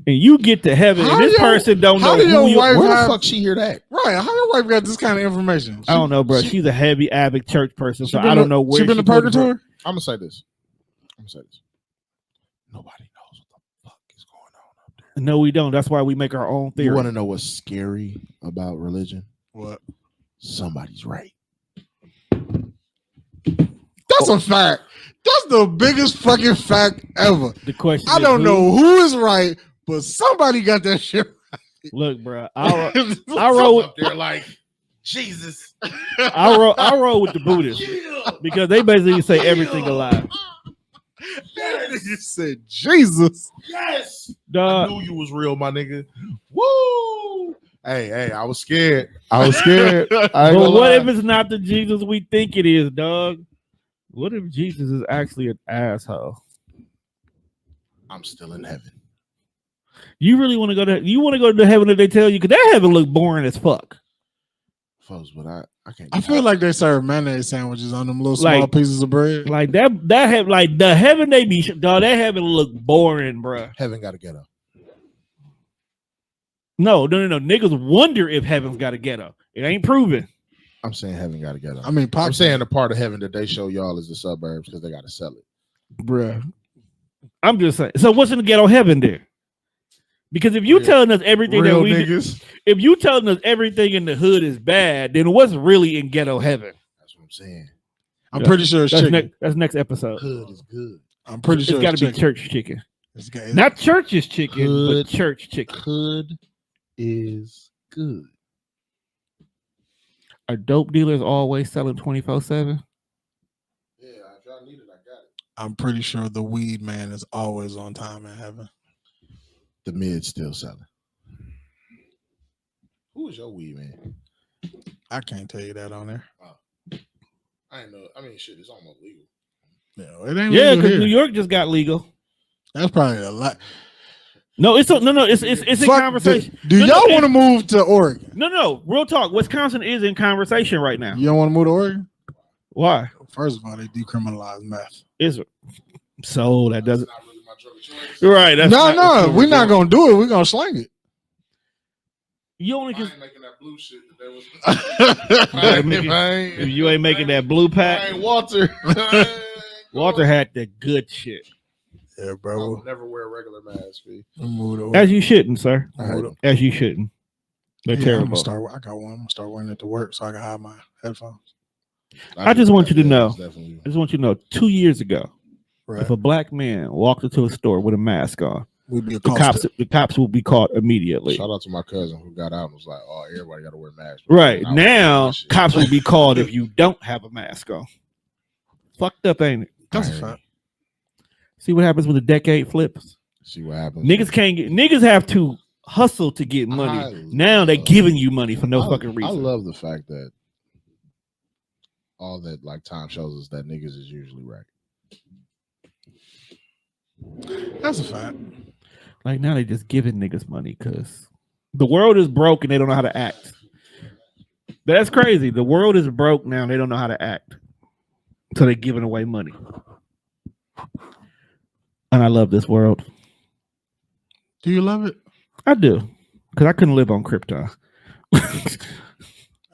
and you get to heaven, and this person don't know who you are, where the fuck she hear that? Right. How your wife got this kind of information? I don't know, bro. She's a heavy, avid church person, so I don't know where she been to purgatory. I'm gonna say this. Nobody knows what the fuck is going on up there. No, we don't. That's why we make our own theory. You want to know what's scary about religion? What? Somebody's right. That's a fact. That's the biggest fucking fact ever. The question I don't know who is right, but somebody got that shit right. Look, bro, I roll up there like Jesus. I roll with the Buddhists because they basically say everything alive. You said Jesus. Yes. Dog. I knew you was real, my nigga. Woo. Hey, I was scared. But what if it's not the Jesus we think it is, dog? What if Jesus is actually an asshole? I'm still in heaven. You really want to go to? You want to go to heaven that they tell you? Because that heaven look boring as fuck. Folks, but I can't. I feel like they serve mayonnaise sandwiches on them little small pieces of bread. Like that have like the heaven they be dog. That heaven look boring, bro. Heaven got a ghetto. No. Niggas wonder if heaven's got a ghetto. It ain't proven. I'm saying heaven got to ghetto. I mean, I'm saying the part of heaven that they show y'all is the suburbs because they got to sell it, bruh. I'm just saying. So what's in the ghetto heaven there? Because if you telling us everything that we if you telling us everything in the hood is bad, then what's really in ghetto heaven? That's what I'm saying. I'm pretty sure it's chicken. That's next episode. Hood is good. I'm pretty sure it's got to be church chicken. Not church's chicken, but church chicken. Hood is good. Are dope dealers always selling 24/7? Yeah, if y'all need it, I got it. I'm pretty sure the weed man is always on time in heaven. The mid's still selling. Who is your weed man? I can't tell you that on there. Oh. I ain't know. I mean, shit, it's almost legal. No, it ain't. Yeah, because New York just got legal. That's probably a lot. No, it's in conversation. Do y'all want to move to Oregon? No. Real talk. Wisconsin is in conversation right now. You don't want to move to Oregon? Why? First of all, they decriminalized meth. So that doesn't. Not really my drug of choice. Right. That's no. We're not gonna do it. We're gonna slang it. You only can making that blue shit that was. If you ain't making that blue pack, I ain't Walter. Walter had the good shit. Yeah, bro. I will never wear a regular mask. As you shouldn't, sir. As you shouldn't. They're terrible. I got one. I'm gonna start wearing it to work so I can hide my headphones. I just want you to know. I just want you to know. 2 years ago, if a black man walked into a store with a mask on, the cops will be caught immediately. Shout out to my cousin who got out and was like, "Oh, everybody got to wear masks." Right now, cops will be called if you don't have a mask on. Fucked up, ain't it? That's a fact. See what happens when the decade flips. See what happens. Niggas have to hustle to get money. Now they're giving you money for no fucking reason. I love the fact that all that like time shows us that niggas is usually right. That's a fact. Like now they just giving niggas money because the world is broke and they don't know how to act. That's crazy. The world is broke now and they don't know how to act. So they're giving away money. And I love this world. Do you love it? I do. Because I couldn't live on Krypton.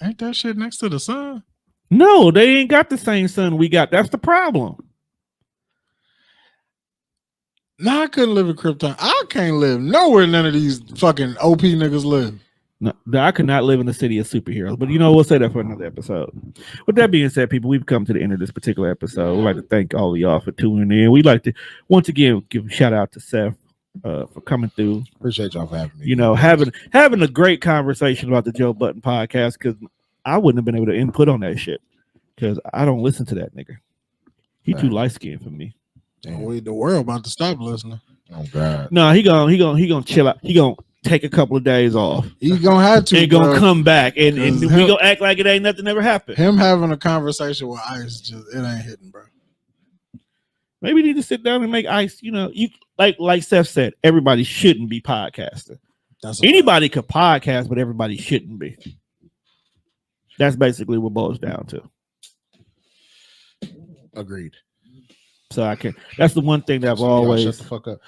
Ain't that shit next to the sun? No, they ain't got the same sun we got. That's the problem. Nah, I couldn't live in Krypton. I can't live nowhere none of these fucking OP niggas live. No, I could not live in the city of superheroes. But we'll say that for another episode. With that being said, people, we've come to the end of this particular episode. We'd like to thank all of y'all for tuning in. We'd like to once again give a shout out to Seth for coming through. Appreciate y'all for having me. Having a great conversation about the Joe Budden podcast, because I wouldn't have been able to input on that shit because I don't listen to that nigga. He too light skinned for me. Damn. The world about to stop listening. Oh God. No, he gonna chill out. He gonna take a couple of days off. He's gonna have to. And gonna come back and we gonna act like it ain't nothing ever happened. Him having a conversation with Ice, it ain't hitting, bro. Maybe you need to sit down and make Ice. You like Seth said, everybody shouldn't be podcasting. Anybody could podcast, but everybody shouldn't be. That's basically what it boils down to. Agreed. So I can. That's the one thing that I've always. Shut the fuck up.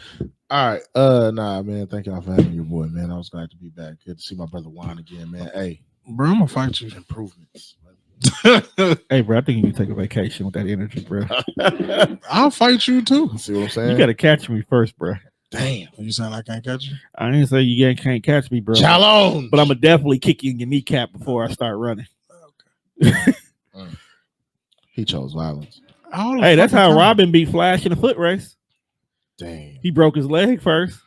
All right. Nah, man. Thank y'all for having your boy, man. I was glad to be back. Good to see my brother Juan again, man. Hey, bro, I'm gonna fight you. Improvements. Hey, bro, I think you need to take a vacation with that energy, bro. I'll fight you too. See what I'm saying? You gotta catch me first, bro. Damn. You saying I can't catch you? I didn't say you can't catch me, bro. Challenge. But I'm gonna definitely kick you in your kneecap before I start running. Okay. He chose violence. Hey, that's how Robin beat Flash in a foot race. Damn. He broke his leg first.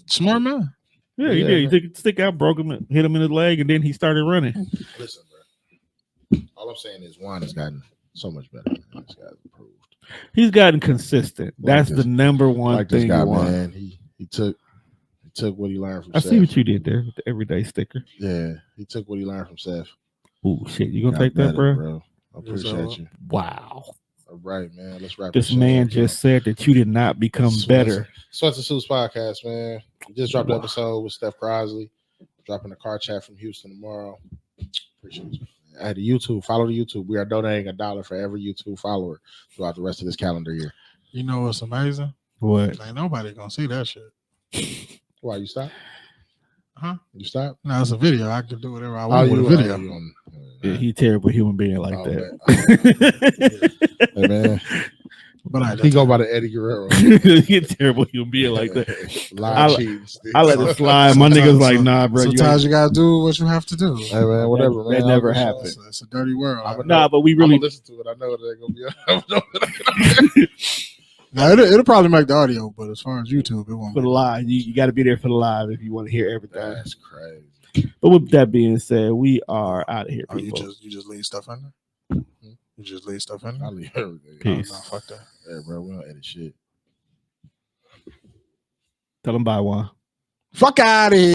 Smart man. Yeah, he did. He took a stick out, broke him, hit him in his leg, and then he started running. Listen, bro. All I'm saying is Juan has gotten so much better. This guy's improved. He's gotten consistent. That's the number one thing. This guy, man. He took what he learned from Seth. I see what you did there with the everyday sticker. Yeah, he took what he learned from Seth. Oh shit, you gonna take that, bro? I appreciate you. Wow. All right, man. Let's wrap this man just said that you did not become better. Sweats and Suits podcast, man. We just dropped the episode with Steph Crosley. Dropping the car chat from Houston tomorrow. Appreciate you. At the YouTube, follow the YouTube. We are donating $1 for every YouTube follower throughout the rest of this calendar year. You know what's amazing? What? Ain't nobody gonna see that shit. Why you stop? Huh? You stop? No, it's a video. I can do whatever I want with a video. Yeah, he terrible human being like that. Hey, man. But he go by the Eddie Guerrero. He a terrible human being like that. I let it slide. My niggas like, nah, bro. Sometimes you gotta do what you have to do. Hey man, whatever, man. That never happened. It's a dirty world. But we really listen to it. I know it ain't gonna be. Now it'll probably make the audio, but as far as YouTube, it won't. For the live, you got to be there for the live if you want to hear everything. That's crazy. But with that being said, we are out of here. Oh, you just leave stuff in there. You just leave stuff in there. I leave everything. Peace. Oh, no, fuck that. Yeah, bro, we don't edit shit. Tell them bye, Juan. Fuck out of here.